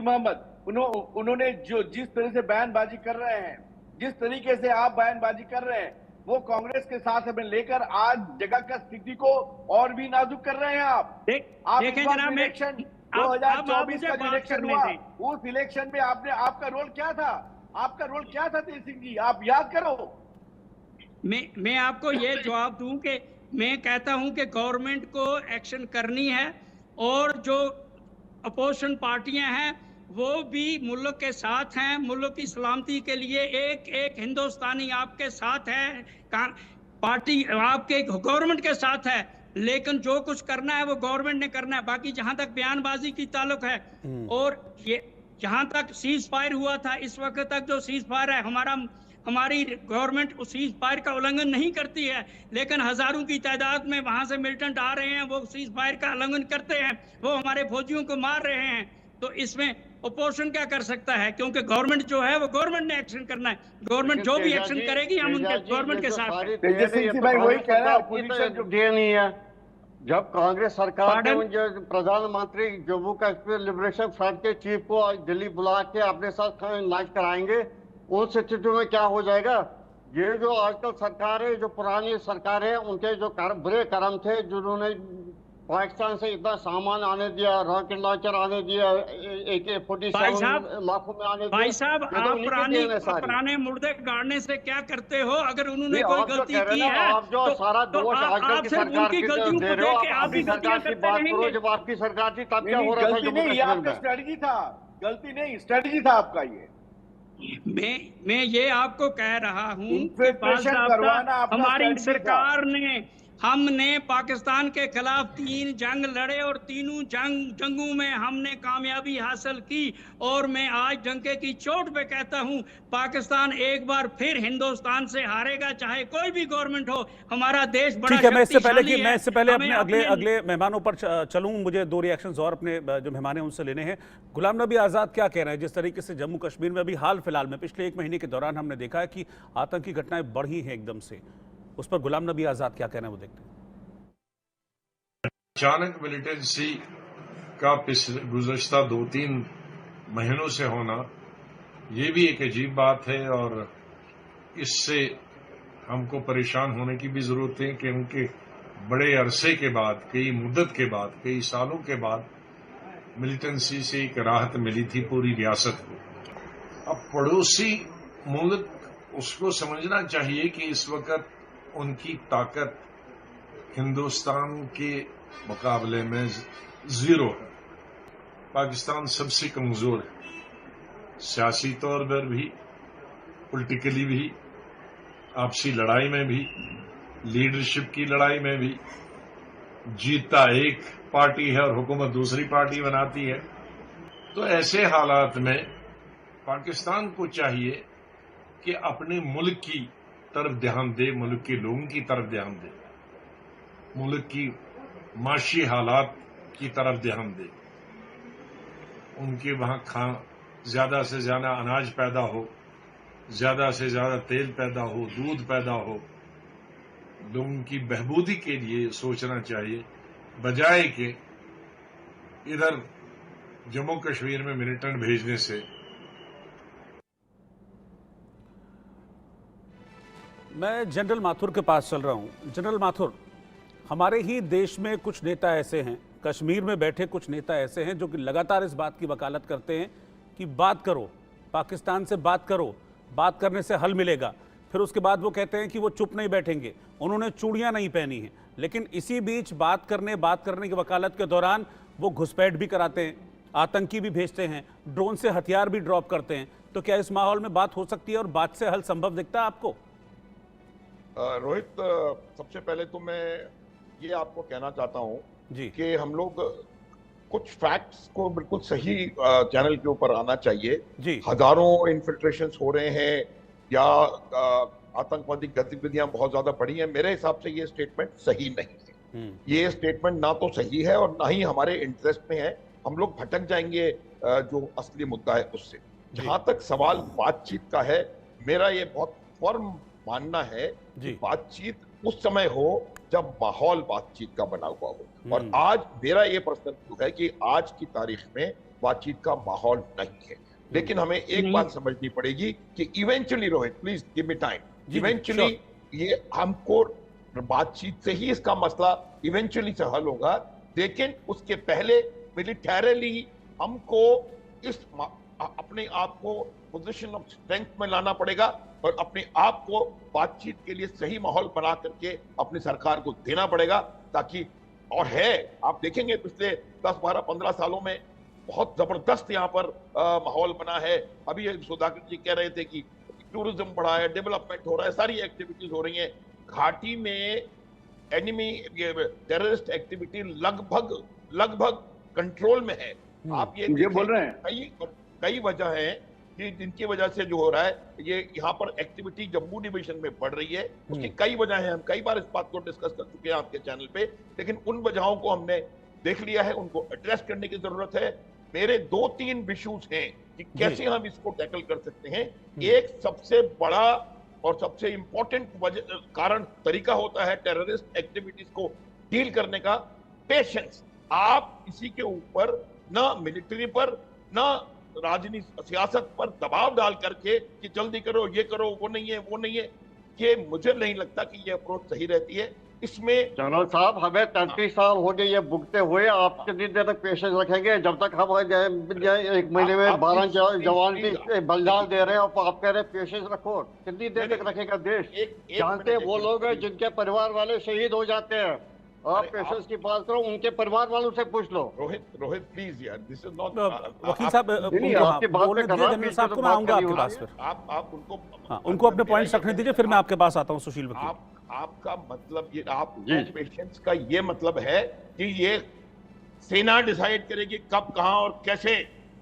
मोहम्मद, उन्होंने जो जिस तरह से बयानबाजी कर रहे हैं, जिस तरीके से आप बयानबाजी कर रहे हैं, वो कांग्रेस के साथ हमें लेकर आज जगह का स्थिति को और भी नाजुक कर रहे हैं। आप देखें जनाब, इलेक्शन 2024 का जो इलेक्शन हुआ, उस इलेक्शन में आपका रोल क्या था? आपका रोल क्या था तेज सिंह जी, आप याद करो। मैं आपको ये जवाब दूं कि मैं कहता हूं कि गवर्नमेंट को एक्शन करनी है, और जो अपोजिशन पार्टियां हैं वो भी मुल्क के साथ हैं। मुल्क की सलामती के लिए एक एक हिंदुस्तानी आपके साथ है, पार्टी आपके गवर्नमेंट के साथ है। लेकिन जो कुछ करना है वो गवर्नमेंट ने करना है। बाकी जहां तक बयानबाजी की ताल्लुक है, और ये जहां तक सीज फायर हुआ था, इस वक्त तक जो सीज फायर है, हमारी गवर्नमेंट उस सीज फायर का उल्लंघन नहीं करती है, लेकिन हजारों की तादाद में वहां से मिलिटेंट आ रहे हैं, वो सीज फायर का उल्लंघन करते हैं, वो हमारे फौजियों को मार रहे हैं। तो इसमें अपोजिशन क्या कर सकता है? क्योंकि गवर्नमेंट जो है वो गवर्नमेंट ने एक्शन करना है। गवर्नमेंट जो भी एक्शन करेगी हम उनके गवर्नमेंट के साथ नहीं है। जब कांग्रेस सरकार ने जो प्रधानमंत्री जम्मू कश्मीर लिबरेशन फ्रंट के चीफ को दिल्ली बुला के अपने साथ लांच कराएंगे, उन स्थितियों में क्या हो जाएगा? ये जो आजकल सरकार है, जो पुरानी सरकार है, उनके जो बुरे कर्म थे, जिन्होंने पाकिस्तान से इतना सामान आने दिया, रॉकेट लॉन्चर आने दिया, AK-47 लाखों में आने दिया। भाई साहब, ये तो आप उन्हीं की देन है सारी। पुराने मुर्दे गाड़ने से क्या करते हो? अगर उन्होंने कोई आप जो गलती कह रहे की हैं ना, है आप जो सारा दोष आजकल की सरकार की दे रहे हो, आप अभी सरकार की बात करो। जब आपकी सरकार थी तब क्या हो रहा था गलती जम्मू नहीं, ये कश्मीर आपका में? स्ट्रेटजी था। गलती नहीं, स्ट्रेटजी था आपका ये। मैं ये आपको कह रहा हूँ कि इन्फिल्ट्रेशन करवाना आपका हमारी स्ट्रेटजी था। सरकार ने, हमने पाकिस्तान के खिलाफ 3 जंग लड़े और तीनों जंगों में हमने कामयाबी हासिल की। और मैं आज डंके की चोट पे कहता हूँ, पाकिस्तान एक बार फिर हिंदुस्तान से हारेगा, चाहे कोई भी गवर्नमेंट हो। हमारा देश बड़ा ठीक है, मैं इससे पहले हमें अपने अगले मेहमानों पर चलूं, मुझे 2 रिएक्शंस और अपने जो मेहमान हैं उनसे लेने हैं। गुलाम नबी आज़ाद क्या कह रहे हैं? जिस तरीके से जम्मू कश्मीर में अभी हाल फिलहाल में पिछले 1 महीने के दौरान हमने देखा है कि आतंकी घटनाएं बढ़ी हैं एकदम से, उस पर गुलाम नबी आज़ाद क्या कह रहे हैं वो देखते हैं। अचानक मिलिटेंसी का गुज़श्ता 2-3 महीनों से होना, ये भी एक अजीब बात है और इससे हमको परेशान होने की भी जरूरत है कि उनके बड़े अरसे के बाद, कई मुद्दत के बाद, कई सालों के बाद मिलिटेंसी से एक राहत मिली थी पूरी रियासत को। अब पड़ोसी मुल्क उसको समझना चाहिए कि इस वक्त उनकी ताकत हिंदुस्तान के मुकाबले में 0 है। पाकिस्तान सबसे कमजोर है, सियासी तौर पर भी, पॉलिटिकली भी, आपसी लड़ाई में भी, लीडरशिप की लड़ाई में भी। जीतता एक पार्टी है और हुकूमत दूसरी पार्टी बनाती है। तो ऐसे हालात में पाकिस्तान को चाहिए कि अपने मुल्क की तरफ ध्यान दे, मुल्क के लोगों की तरफ ध्यान दे, मुल्क की माशी हालात की तरफ ध्यान दे। उनके वहां ज्यादा से ज्यादा अनाज पैदा हो, ज्यादा से ज्यादा तेल पैदा हो, दूध पैदा हो। लोगों की बहबूदी के लिए सोचना चाहिए, बजाय कि इधर जम्मू कश्मीर में मिलिटेंट भेजने से। मैं जनरल माथुर के पास चल रहा हूं। जनरल माथुर, हमारे ही देश में कुछ नेता ऐसे हैं, कश्मीर में बैठे कुछ नेता ऐसे हैं जो कि लगातार इस बात की वकालत करते हैं कि बात करो, पाकिस्तान से बात करो, बात करने से हल मिलेगा। फिर उसके बाद वो कहते हैं कि वो चुप नहीं बैठेंगे, उन्होंने चूड़ियां नहीं पहनी हैं। लेकिन इसी बीच बात करने की वकालत के दौरान वो घुसपैठ भी कराते हैं, आतंकी भी भेजते हैं, ड्रोन से हथियार भी ड्रॉप करते हैं। तो क्या इस माहौल में बात हो सकती है और बात से हल संभव दिखता है आपको? रोहित, सबसे पहले तो मैं ये आपको कहना चाहता हूं कि हम लोग कुछ फैक्ट्स को बिल्कुल सही चैनल के ऊपर आना चाहिए। हजारों इन्फिल्ट्रेशंस हो रहे हैं या आतंकवादी गतिविधियां बहुत ज्यादा बढ़ी हैं, मेरे हिसाब से ये स्टेटमेंट सही नहीं है। ये स्टेटमेंट ना तो सही है और ना ही हमारे इंटरेस्ट में है। हम लोग भटक जाएंगे जो असली मुद्दा है उससे। जहां तक सवाल बातचीत का है, मेरा ये बहुत फर्म मानना है कि बातचीत उस समय हो जब माहौल बातचीत का बना हुआ हो। और आज मेरा ये पर्सनल व्यू है कि आज की तारीख में बातचीत का माहौल नहीं है। लेकिन हमें एक बात समझनी पड़ेगी कि eventually, Rohit please give me time, eventually ये हमको बातचीत से ही इसका मसला इवेंचुअली से हल होगा। लेकिन उसके पहले मिलिटरीली हमको इस अपने आप को पोजीशन ऑफ स्ट्रेंथ में लाना पड़ेगा और अपने आप को बातचीत के लिए सही माहौल बना करके अपनी सरकार को देना पड़ेगा। ताकि और है, आप देखेंगे पिछले 10, 12, 15 सालों में बहुत जबरदस्त यहाँ पर माहौल बना है। अभी सुधाकर जी कह रहे थे कि टूरिज्म बढ़ा है, डेवलपमेंट हो रहा है, सारी एक्टिविटीज हो रही हैं। घाटी में एनिमी टेररिस्ट एक्टिविटी लगभग कंट्रोल में है। आप ये बोल रहे हैं कई वजह है कि जिनकी वजह से जो हो रहा है, ये यहाँ पर एक्टिविटी जम्मू डिवीजन में बढ़ रही है। उसकी कई वजह है, हम कई बार इस बात को डिस्कस कर चुके हैं आपके चैनल पे। लेकिन उन वजहों को हमने देख लिया है, उनको एड्रेस करने की जरूरत है। मेरे 2-3 इश्यूज हैं कि कैसे हम इसको टैकल कर सकते हैं। एक सबसे बड़ा और सबसे इंपॉर्टेंट कारण तरीका होता है टेररिस्ट एक्टिविटीज को डील करने का, पेशेंस। आप इसी के ऊपर ना मिलिट्री पर ना राजनीति सियासत पर दबाव डाल करके कि जल्दी करो, ये करो, वो नहीं है, ये मुझे नहीं लगता कि ये अप्रोच सही रहती है। इसमें जनरल साहब, हमें 33 साल हो गए ये भुगते हुए। आप कितनी देर तक पेशेंस रखेंगे? जब तक हम एक महीने में 12 जवान की बलिदान दे रहे हैं और आप कह रहे हैं पेशेंस रखो। कितनी देर तक रखेगा देश? जानते वो लोग हैं जिनके परिवार वाले शहीद हो जाते हैं। आप पेशेंस की बात करो, उनके परिवार वालों से पूछ लो। रोहित प्लीज यार, दिस इज नॉट। वकील साहब आपकी बात बोलने दीजिए, जनरल साहब को मैं आऊंगा आपके पास फिर। आप उनको, हाँ, उनको अपने पॉइंट्स रखने दीजिए, फिर मैं आपके पास आता हूँ सुशील वकील। आपका मतलब ये, आप पेशेंस का ये मतलब है कि ये सेना डिसाइड करेगी कब, कहां और कैसे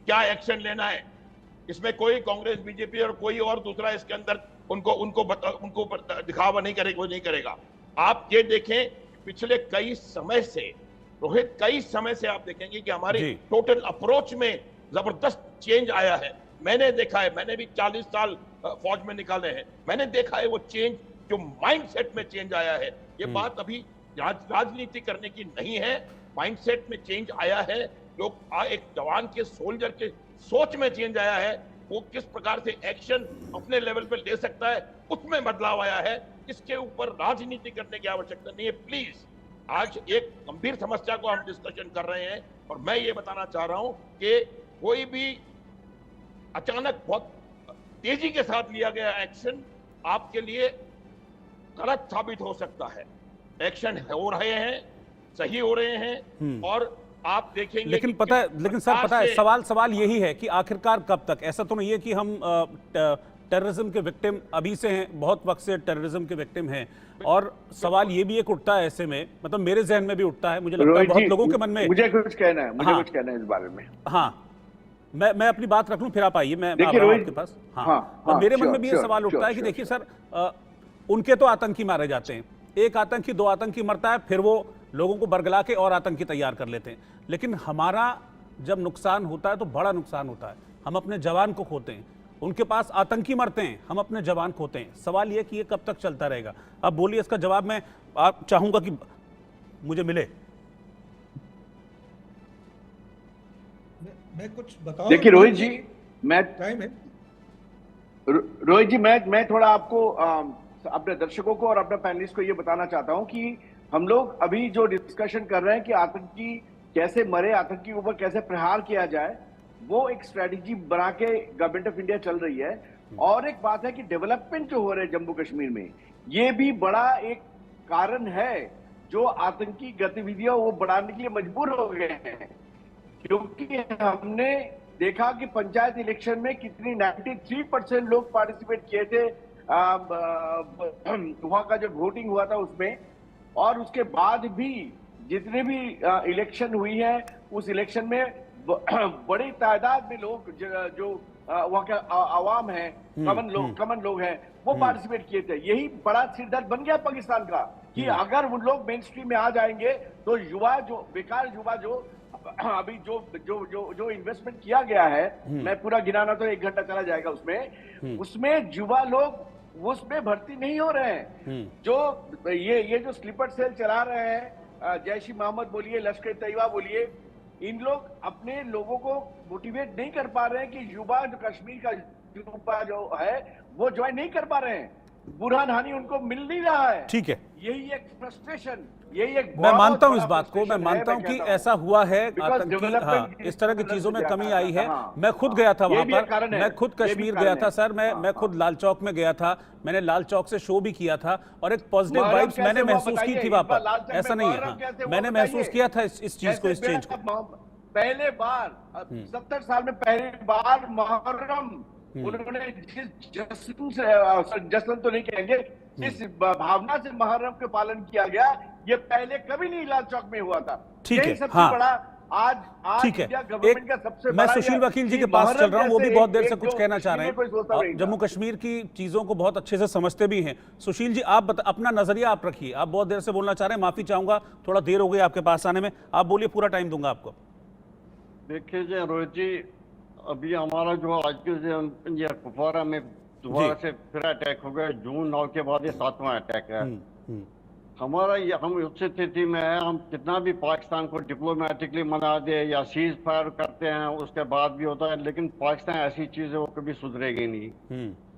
क्या एक्शन लेना है। इसमें कोई कांग्रेस, बीजेपी और कोई और दूसरा इसके अंदर उनको दिखावा नहीं करेगा, वो नहीं करेगा। आप ये देखें, पिछले कई समय से रोहित, कई समय से आप देखेंगे कि हमारी टोटल अप्रोच में जबरदस्त चेंज आया है। मैंने देखा है, मैंने भी 40 साल फौज में निकाले हैं, मैंने देखा है वो चेंज, जो माइंडसेट में चेंज आया है। ये बात अभी राजनीति करने की नहीं है, माइंडसेट में चेंज आया है। लोग एक जवान के, सोल्जर के सोच में चेंज आया है। वो किस प्रकार से एक्शन अपने लेवल पे ले सकता है, उसमें बदलाव आया है। इसके ऊपर राजनीति करने की आवश्यकता नहीं है। प्लीज, आज एक गंभीर समस्या को हम डिस्कशन कर रहे हैं और मैं ये बताना चाह रहा हूं कि कोई भी अचानक बहुत तेजी के साथ लिया गया एक्शन आपके लिए गलत साबित हो सकता है। एक्शन हो रहे हैं, सही हो रहे हैं, और आप देखेंगे। लेकिन पता है, लेकिन सर पता है, सवाल यही है कि आखिरकार कब तक? ऐसा तो नहीं है कि हम टेररिज्म के विक्टिम अभी से हैं, बहुत वक्त से टेररिज्म के विक्टिम हैं। और सवाल ये भी एक उठता है ऐसे में, मतलब मेरे जहन में भी उठता है, मुझे लगता है बहुत लोगों के मन में। मुझे कुछ कहना है, कुछ कहना है इस बारे में। हाँ, मैं अपनी बात रख लूं, फिर आप आइए, मैं आ रहा हूं आपके पास। हाँ, और मेरे मन में भी ये सवाल उठता है कि देखिए सर, उनके तो आतंकी मारे जाते हैं, एक आतंकी, दो आतंकी मरता है, फिर वो लोगों को बरगला के और आतंकी तैयार कर लेते हैं। लेकिन हमारा जब नुकसान होता है तो बड़ा नुकसान होता है, हम अपने जवान को खोते हैं। उनके पास आतंकी मरते हैं, हम अपने जवान खोते हैं। सवाल यह कि ये कब तक चलता रहेगा? अब बोलिए, इसका जवाब मैं आप चाहूंगा कि मुझे मिले। मैं कुछ बताऊं? देखिए रोहित जी, रोहित जी, मैं थोड़ा आपको अपने दर्शकों को और अपने पैनलिस्ट को ये बताना चाहता हूं कि हम लोग अभी जो डिस्कशन कर रहे हैं कि आतंकी कैसे मरे, आतंकी के ऊपर कैसे प्रहार किया जाए, वो एक स्ट्रेटेजी बना के गवर्नमेंट ऑफ इंडिया चल रही है। और एक बात है कि डेवलपमेंट जो हो रहे हैं जम्मू कश्मीर में, ये भी बड़ा एक कारण है जो आतंकी गतिविधियां वो बढ़ाने के लिए मजबूर हो गए हैं। क्योंकि हमने देखा कि पंचायत इलेक्शन में कितनी 93% लोग पार्टिसिपेट किए थे वहां का जो वोटिंग हुआ था उसमें, और उसके बाद भी जितने भी इलेक्शन हुई है उस इलेक्शन में बड़ी तादाद में लोग जो वहां के आवाम है, कमन लोग हैं, वो पार्टिसिपेट किए थे। यही बड़ा सिरदर्द बन गया पाकिस्तान का कि अगर वो लोग मेन स्ट्रीम में आ जाएंगे तो युवा, जो बेकार युवा, जो अभी जो जो जो जो इन्वेस्टमेंट किया गया है, मैं पूरा गिनाना तो 1 घंटा चला जाएगा उसमें युवा लोग उसमें भर्ती नहीं हो रहे हैं। जो ये जो स्लीपर सेल चला रहे हैं, जैश ई मोहम्मद बोलिए, लश्कर तैयबा बोलिए, इन लोग अपने लोगों को मोटिवेट नहीं कर पा रहे हैं कि युवा जो कश्मीर का युवा जो है वो ज्वाइन नहीं कर पा रहे हैं। बुरहान हानी उनको मिल नहीं रहा है। ठीक है, यही एक फ्रस्ट्रेशन, यही एक, मैं मानता हूं इस बात को, मैं मानता हूं कि ऐसा हुआ है, आतंकी इस तरह की चीजों में कमी आई है। मैं खुद गया था वहां पर, मैं खुद कश्मीर गया था सर, मैं खुद लाल चौक में गया था, मैंने लाल चौक से शो भी किया था और एक पॉजिटिव वाइब्स मैंने महसूस की थी वहां पर। ऐसा नहीं है, मैंने महसूस किया था इस चीज को, इस चेंज को। पहले बार 70 साल में पहली बार मुहर्रम उन्होंने जिस जश्न तो नहीं कहेंगे, जिस भावना से मुहर्रम के पालन किया गया, ये पहले कभी नहीं लाल चौक में हुआ था। ठीक है, सबसे हाँ, बड़ा आज ठीक है। इंडिया गवर्नमेंट का सबसे मैं सुशील वकील जी के पास चल रहा हूं, वो भी बहुत देर से कुछ कहना चाह रहे हैं, जम्मू कश्मीर की चीजों को बहुत अच्छे से समझते भी हैं। सुशील जी, आप अपना नजरिया आप रखिए, आप बहुत देर से बोलना चाह रहे हैं, माफी चाहूंगा, थोड़ा देर हो गई आपके पास आने में। आप बोलिए, पूरा टाइम दूंगा आपको। देखिए रोहित जी, अभी हमारा जो आज के ये कुपवारा में दोबारा से फिर अटैक हो गया, जून 9 के बाद ये 7वां अटैक है। हमारा ये, हम उस स्थिति में है, हम कितना भी पाकिस्तान को डिप्लोमेटिकली मना दे या सीज फायर करते हैं, उसके बाद भी होता है, लेकिन पाकिस्तान ऐसी चीज है वो कभी सुधरेगी नहीं।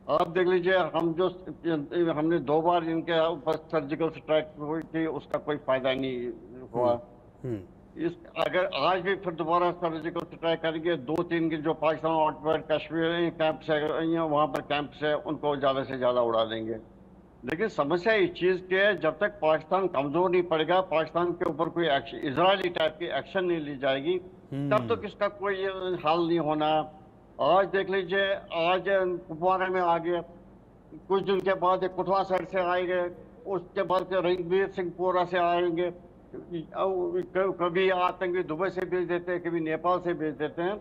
आप देख लीजिए, हमने 2 बार इनके ऊपर सर्जिकल स्ट्राइक हुई थी, उसका कोई फायदा नहीं हुआ। अगर आज भी फिर दोबारा सर्जिकल स्ट्राइक करेंगे, 2-3 के जो पाकिस्तान ऑक्युपाइड कश्मीर कैंप से वहां पर कैंप से उनको ज्यादा से ज्यादा उड़ा देंगे। लेकिन समस्या इस चीज की है, जब तक पाकिस्तान कमजोर नहीं पड़ेगा, पाकिस्तान के ऊपर कोई इजरायली टाइप की एक्शन नहीं ली जाएगी, तब तक इसका कोई हल नहीं होना। आज देख लीजिए, आज कुपवारा में आ गए, कुछ दिन के बाद कुठवा साइड से आएंगे, उसके बाद रणवीर सिंहपुरा से आएंगे, कभी आतंकी दुबई से भेज देते हैं, कभी नेपाल से भेज देते हैं।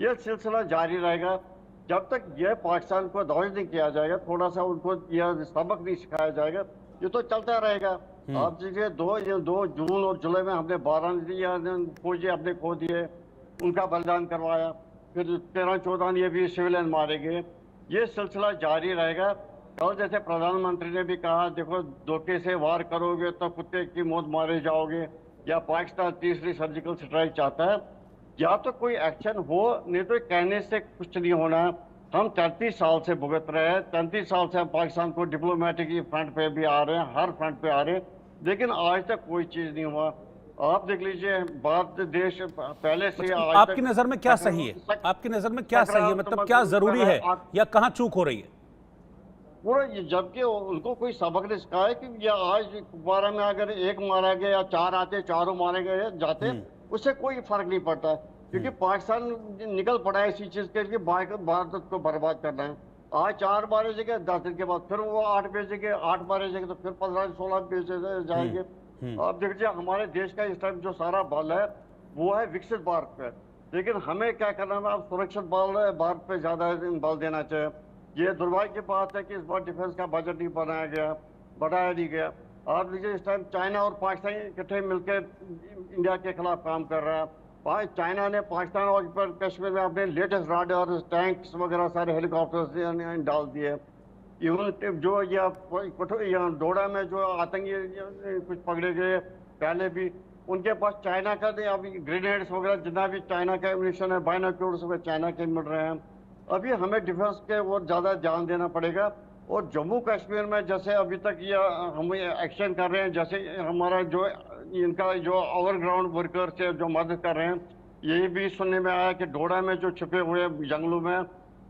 यह सिलसिला जारी रहेगा जब तक यह पाकिस्तान को दौज नहीं किया जाएगा, थोड़ा सा उनको यह सबक नहीं सिखाया जाएगा, ये तो चलता रहेगा। आप देखिए 2 जून और जुलाई में हमने 12 फौजी अपने खो दिए, उनका बलिदान करवाया, फिर 13-14 ये भी सिविलियन मारे गए। ये सिलसिला जारी रहेगा। कल जैसे प्रधानमंत्री ने भी कहा, देखो धोखे से वार करोगे तो कुत्ते की मौत मारे जाओगे, या पाकिस्तान तीसरी सर्जिकल स्ट्राइक चाहता है, या तो कोई एक्शन हो, नहीं तो कहने से कुछ नहीं होना। हम 33 साल से भुगत रहे हैं, 33 साल से हम पाकिस्तान को डिप्लोमेटिक फ्रंट पे भी आ रहे हैं, हर फ्रंट पे आ रहे हैं, लेकिन आज तक कोई चीज नहीं हुआ। आप देख लीजिए, भारत देश पहले से आज आपकी नजर में क्या सही है? आपकी नजर में क्या सही है, मतलब क्या जरूरी है या कहाँ चूक हो रही है? पूरा जबकि उनको कोई सबक नहीं सिखाया कि ये आज कुपवारा में अगर 1 मारा गया या 4 आते, 4 मारे गए जाते, उससे कोई फर्क नहीं पड़ता, क्योंकि पाकिस्तान निकल पड़ा है इसी चीज के लिए भारत को बर्बाद करना है। आज 4 मारे जाएंगे, 10 दिन के बाद फिर वो 8 भेजेंगे, 8 मारे जाएंगे तो फिर 15-16 भेजे जाएंगे। आप देख लीजिए, हमारे देश का इस टाइम जो सारा बल है वो है विकसित भारत पे, लेकिन हमें क्या करना है, अब सुरक्षित भारत पे ज्यादा बल देना चाहिए। ये दुर्भाग्य की बात है कि इस बार डिफेंस का बजट नहीं बढ़ाया नहीं गया। आप देखिए, इस टाइम चाइना और पाकिस्तान इकट्ठे मिलकर इंडिया के खिलाफ काम कर रहा है। चाइना ने पाकिस्तान और कश्मीर में अपने लेटेस्ट राडार, टैंक्स वगैरह, सारे हेलीकॉप्टर्स डाल दिए। इवन जो यहाँ डोडा में जो आतंकी कुछ पकड़े गए पहले भी, उनके पास चाइना का अभी ग्रेनेड्स वगैरह जितना भी चाइना का एम्यूनिशन है, बाइनोक्यूलर्स वगैरह चाइना के मिल रहे हैं। अभी हमें डिफेंस के और ज्यादा ध्यान देना पड़ेगा। और जम्मू कश्मीर में जैसे अभी तक ये हम एक्शन कर रहे हैं, जैसे हमारा जो इनका जो ओवरग्राउंड वर्कर्स है जो मदद कर रहे हैं, ये भी सुनने में आया कि डोडा में जो छुपे हुए जंगलों में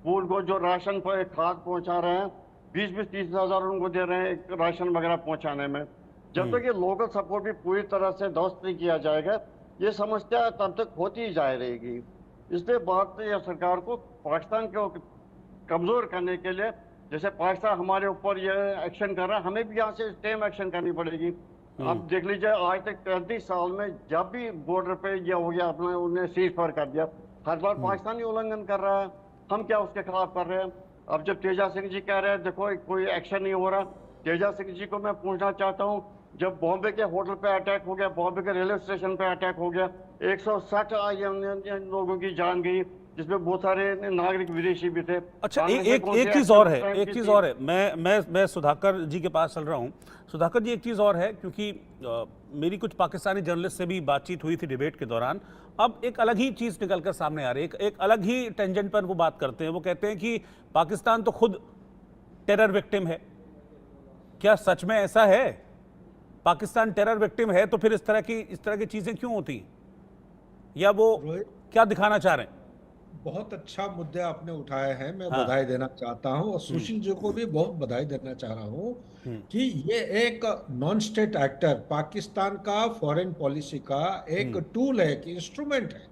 वो उनको जो राशन पर खाद पहुंचा रहे हैं, 20-30 हज़ार उनको दे रहे हैं राशन वगैरह पहुंचाने में। जब तक ये लोकल सपोर्ट भी पूरी तरह से ध्वस्त नहीं किया जाएगा, ये समस्या तब तक होती ही जाए रहेगी। इसलिए भारतीय सरकार को पाकिस्तान को कमजोर करने के लिए, जैसे पाकिस्तान हमारे ऊपर ये एक्शन कर रहा है, हमें भी यहाँ से सेम एक्शन करनी पड़ेगी। आप देख लीजिए, आज तक 33 साल में जब भी बॉर्डर पे ये हो गया, अपने उन्हें सीज फायर कर दिया, हर बार पाकिस्तान ही उल्लंघन कर रहा है। हम क्या उसके खिलाफ कर रहे हैं? अब जब तेजा सिंह जी कह रहे हैं देखो कोई एक्शन नहीं हो रहा, तेजा सिंह जी को मैं पूछना चाहता हूँ, जब बॉम्बे के होटल पे अटैक हो गया, बॉम्बे के रेलवे स्टेशन पे अटैक हो गया, 160 लोगों की जान गई, जिसमें बहुत सारे नागरिक विदेशी भी थे। अच्छा, एक चीज और है, मैं सुधाकर जी के पास चल रहा हूं। सुधाकर जी, एक चीज और है, क्योंकि मेरी कुछ पाकिस्तानी जर्नलिस्ट से भी बातचीत हुई थी डिबेट के दौरान। अब एक अलग ही चीज निकलकर सामने आ रही है, एक अलग ही टेंजेंट पर वो बात करते हैं। वो कहते हैं कि पाकिस्तान तो खुद टेरर विक्टिम है। क्या सच में ऐसा है? पाकिस्तान टेरर विक्टिम है तो फिर इस तरह की चीजें क्यों होती हैं, या वो क्या दिखाना चाह रहे हैं? बहुत अच्छा मुद्दा आपने उठाया है, मैं बधाई देना चाहता हूं, और सुशील जी को भी बहुत बधाई देना चाह रहा हूं कि ये एक नॉन स्टेट एक्टर, पाकिस्तान का फॉरेन पॉलिसी का एक टूल है, एक इंस्ट्रूमेंट है।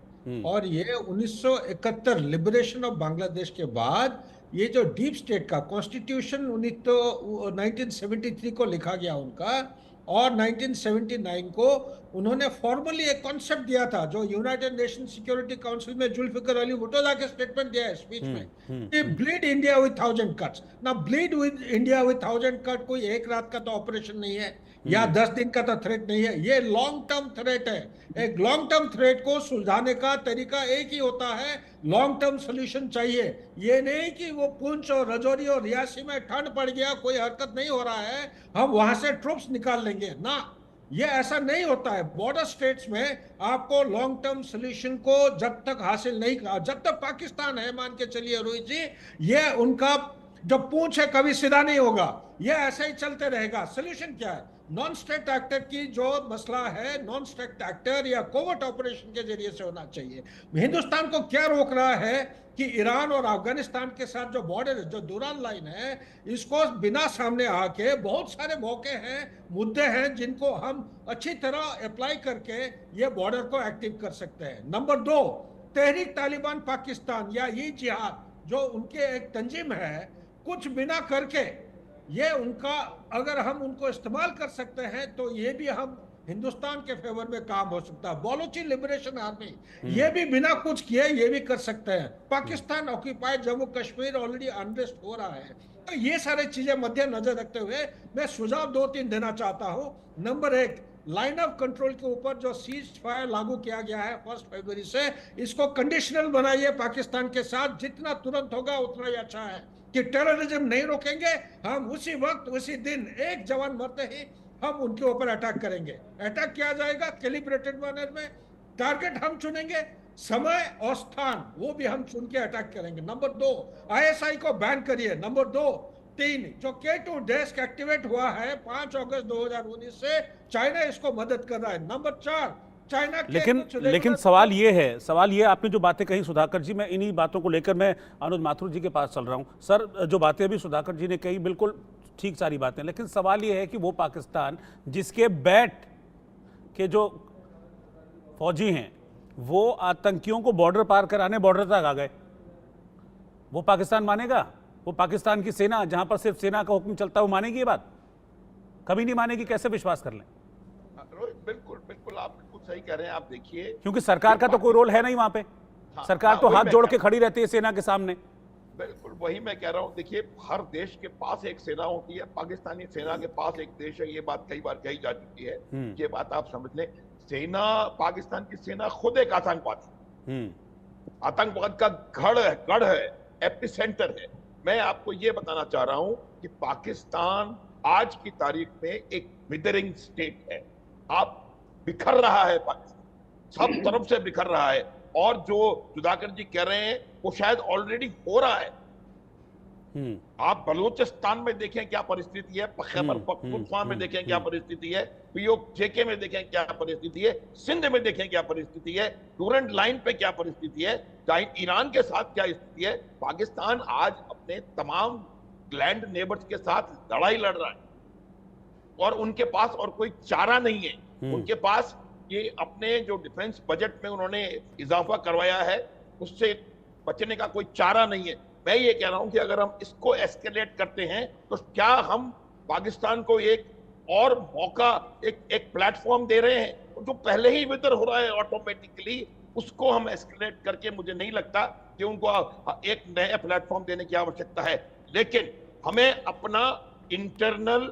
और ये 1971 लिबरेशन ऑफ बांग्लादेश के बाद ये जो डीप स्टेट का कॉन्स्टिट्यूशन 1973 को लिखा गया उनका, और 1979 को उन्होंने फॉर्मली एक कॉन्सेप्ट दिया था, जो यूनाइटेड नेशन सिक्योरिटी काउंसिल में जुल्फिकर अली भुट्टो जाके स्टेटमेंट दिया है स्पीच में, ब्लीड इंडिया विद 1000 कट्स। ना bleed with India with 1000 cut कोई एक रात का तो ऑपरेशन नहीं है, या 10 दिन का तो थ्रेट नहीं है, ये लॉन्ग टर्म थ्रेट है। एक लॉन्ग टर्म थ्रेट को सुलझाने का तरीका एक ही होता है, लॉन्ग टर्म सोल्यूशन चाहिए। ये नहीं कि वो पुंछ और रजौरी और रियासी में ठंड पड़ गया, कोई हरकत नहीं हो रहा है, हम वहां से ट्रूप्स निकाल लेंगे ना, ये ऐसा नहीं होता है। बॉर्डर स्टेट्स में आपको लॉन्ग टर्म सोल्यूशन को जब तक हासिल नहीं, जब तक पाकिस्तान है, मान के चलिए रोहित जी, ये उनका जब पूंछ है कभी सीधा नहीं होगा, ये ऐसा ही चलते रहेगा। सोल्यूशन क्या है? नॉन स्टेट एक्टर की जो मसला है, नॉन स्टेट एक्टर या कोवर्ट ऑपरेशन के जरिए से होना चाहिए। हिंदुस्तान को क्या रोक रहा है कि ईरान और अफगानिस्तान के साथ जो बॉर्डर, जो दुरान लाइन है, इसको बिना सामने आके बहुत सारे मौके हैं, मुद्दे हैं जिनको हम अच्छी तरह अप्लाई करके ये बॉर्डर को एक्टिव कर सकते हैं। नंबर 2, तहरीक तालिबान पाकिस्तान या ये जिहाद जो उनके एक तंजीम है, कुछ बिना करके ये उनका अगर हम उनको इस्तेमाल कर सकते हैं तो ये भी हम हिंदुस्तान के फेवर में काम हो सकता है। बलोची लिबरेशन आर्मी ये भी बिना कुछ किए ये भी कर सकते हैं। Pakistan occupied Jammu Kashmir already unrest हो रहा है। तो ये सारे चीजें मद्देनजर रखते हुए मैं सुझाव 2-3 देना चाहता हूं। नंबर 1, लाइन ऑफ कंट्रोल के ऊपर जो सीज फायर लागू किया गया है 1 फरवरी से, इसको कंडीशनल बनाइए पाकिस्तान के साथ। जितना तुरंत होगा उतना ही अच्छा है कि टेररिज्म नहीं रोकेंगे हम, उसी वक्त उसी दिन एक जवान मरते ही हम उनके ऊपर अटैक करेंगे। अटैक किया जाएगा कैलिब्रेटेड मैनर में, टारगेट हम चुनेंगे, समय और स्थान वो भी हम चुन के अटैक करेंगे। नंबर 2, ISI को बैन करिए। नंबर 2, 3, जो K2 डेस्क एक्टिवेट हुआ है 5 अगस्त 2019 से, चाइना इसको मदद कर रहा है। नंबर 4, चाइना के लेकिन सवाल ये है, आपने जो बातें कही सुधाकर जी, मैं इन्हीं बातों को लेकर मैं अनुज माथुर जी के पास चल रहा हूं। सर, जो बातें अभी सुधाकर जी ने कही बिल्कुल ठीक सारी बातें, लेकिन सवाल ये है कि वो पाकिस्तान जिसके बैट के जो फौजी हैं वो आतंकियों को बॉर्डर पार कराने बॉर्डर तक आ गए, वो पाकिस्तान मानेगा? वो पाकिस्तान की सेना जहां पर सिर्फ सेना का हुक्म चलता है वो मानेगी? ये बात कभी नहीं मानेगी। कैसे विश्वास कर लें? बिल्कुल बिल्कुल, आप बिल्कुल सही कह रहे हैं। आप देखिए, क्योंकि सरकार का तो कोई रोल है नहीं वहां पे। सरकार तो हाथ जोड़ के खड़ी रहती है सेना के सामने। बिल्कुल वही मैं कह रहा हूं। देखिए, हर देश के पास एक सेना होती है, पाकिस्तानी सेना के पास एक देश है। ये बात कई बार कही जा चुकी है, ये बात आप समझ लें। सेना, पाकिस्तान की सेना खुद एक आतंकवादी, आतंकवाद का गढ़ है, एपिसेंटर है। मैं आपको ये बताना चाह रहा हूं कि पाकिस्तान आज की तारीख में एक विदरिंग स्टेट है। आप बिखर रहा है पाकिस्तान, सब तरफ से बिखर रहा है। और जो सुधाकर जी कह रहे हैं वो शायद ऑलरेडी हो रहा है। आप बलूचिस्तान में देखें क्या परिस्थिति है, खैबर पख्तूनख्वा में देखें क्या परिस्थिति है, POK में देखें क्या परिस्थिति है, सिंध में देखें क्या परिस्थिति है, डूरेंट लाइन पे क्या परिस्थिति है, ईरान के साथ क्या स्थिति है। पाकिस्तान आज अपने तमाम लैंड नेबर्स के साथ लड़ाई लड़ रहा है और उनके पास और कोई चारा नहीं है। उनके पास ये अपने जो डिफेंस बजट में उन्होंने इजाफा करवाया है उससे बचने का कोई चारा नहीं है। मैं ये कह रहा हूं कि अगर हम इसको एस्केलेट करते हैं तो क्या हम पाकिस्तान को एक और मौका, एक प्लेटफॉर्म दे रहे हैं जो पहले ही विदर हो रहा है ऑटोमेटिकली। उसको हम एस्केलेट करके, मुझे नहीं लगता कि उनको एक नया प्लेटफॉर्म देने की आवश्यकता है। लेकिन हमें अपना internal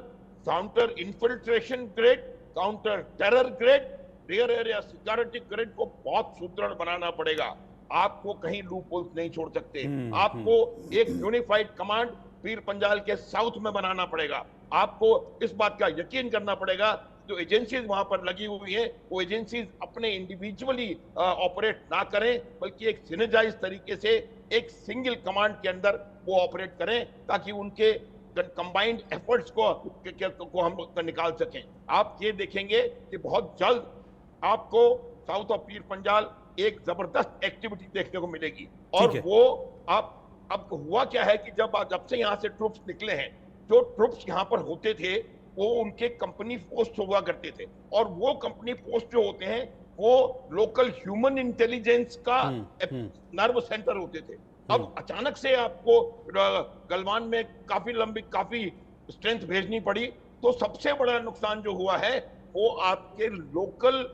counter infiltration grid, counter terror grid, rear area security grid को बहुत सुदृढ़ बनाना पड़ेगा। आपको कहीं लूप होल्स नहीं छोड़ सकते। आपको एक यूनिफाइड कमांड पीर पंजाल के साउथ में बनाना पड़ेगा। आपको इस बात का यकीन करना पड़ेगा जो एजेंसीज वहां पर लगी हुई हैं वो एजेंसीज अपने इंडिविजुअली ऑपरेट ना करें, बल्कि एक सिनर्जाइज तरीके से एक सिंगल कमांड के अंदर वो ऑपरेट करें ताकि उनके कंबाइंड एफर्ट्स को हम निकाल सकें। आप ये देखेंगे कि बहुत जल्द आपको साउथ ऑफ पीर पंजाल एक जबरदस्त एक्टिविटी देखने को मिलेगी। और वो अब हुआ क्या है कि जब से यहाँ से ट्रूप्स निकले हैं, जो ट्रूप्स यहाँ पर होते थे वो उनके कंपनी पोस्ट हुआ करते थे, और वो कंपनी पोस्ट जो होते हैं वो लोकल ह्यूमन इंटेलिजेंस का नर्व सेंटर होते थे। अब अचानक से आपको गलवान में काफी स्ट्रेंथ भेजनी पड़ी, तो सबसे बड़ा नुकसान जो हुआ है वो आपके लोकल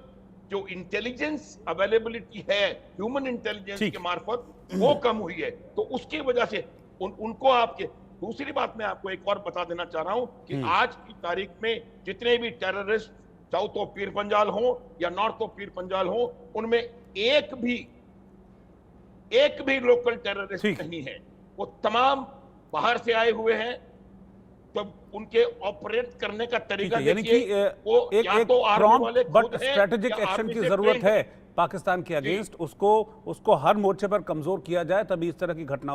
जो इंटेलिजेंस अवेलेबिलिटी है ह्यूमन इंटेलिजेंस के मार्फत वो कम हुई है। तो उसकी वजह से उनको आपके दूसरी बात मैं आपको एक और बता देना चाह रहा हूं कि आज की तारीख में जितने भी terrorist south of Pir Panjal हो या नॉर्थ ऑफ पीर पंजाल हो, उनमें एक भी लोकल टेररिस्ट नहीं है। वो तमाम बाहर से आए हुए हैं। तो उनके ऑपरेट करने का तरीका देखिए, वो या तो आर्मी वाले बट स्ट्रेटेजिक एक्शन की जरूरत है पाकिस्तान के अगेंस्ट। उसको हर मोर्चे पर कमजोर किया जाए, तभी इस तरह की घटनाओं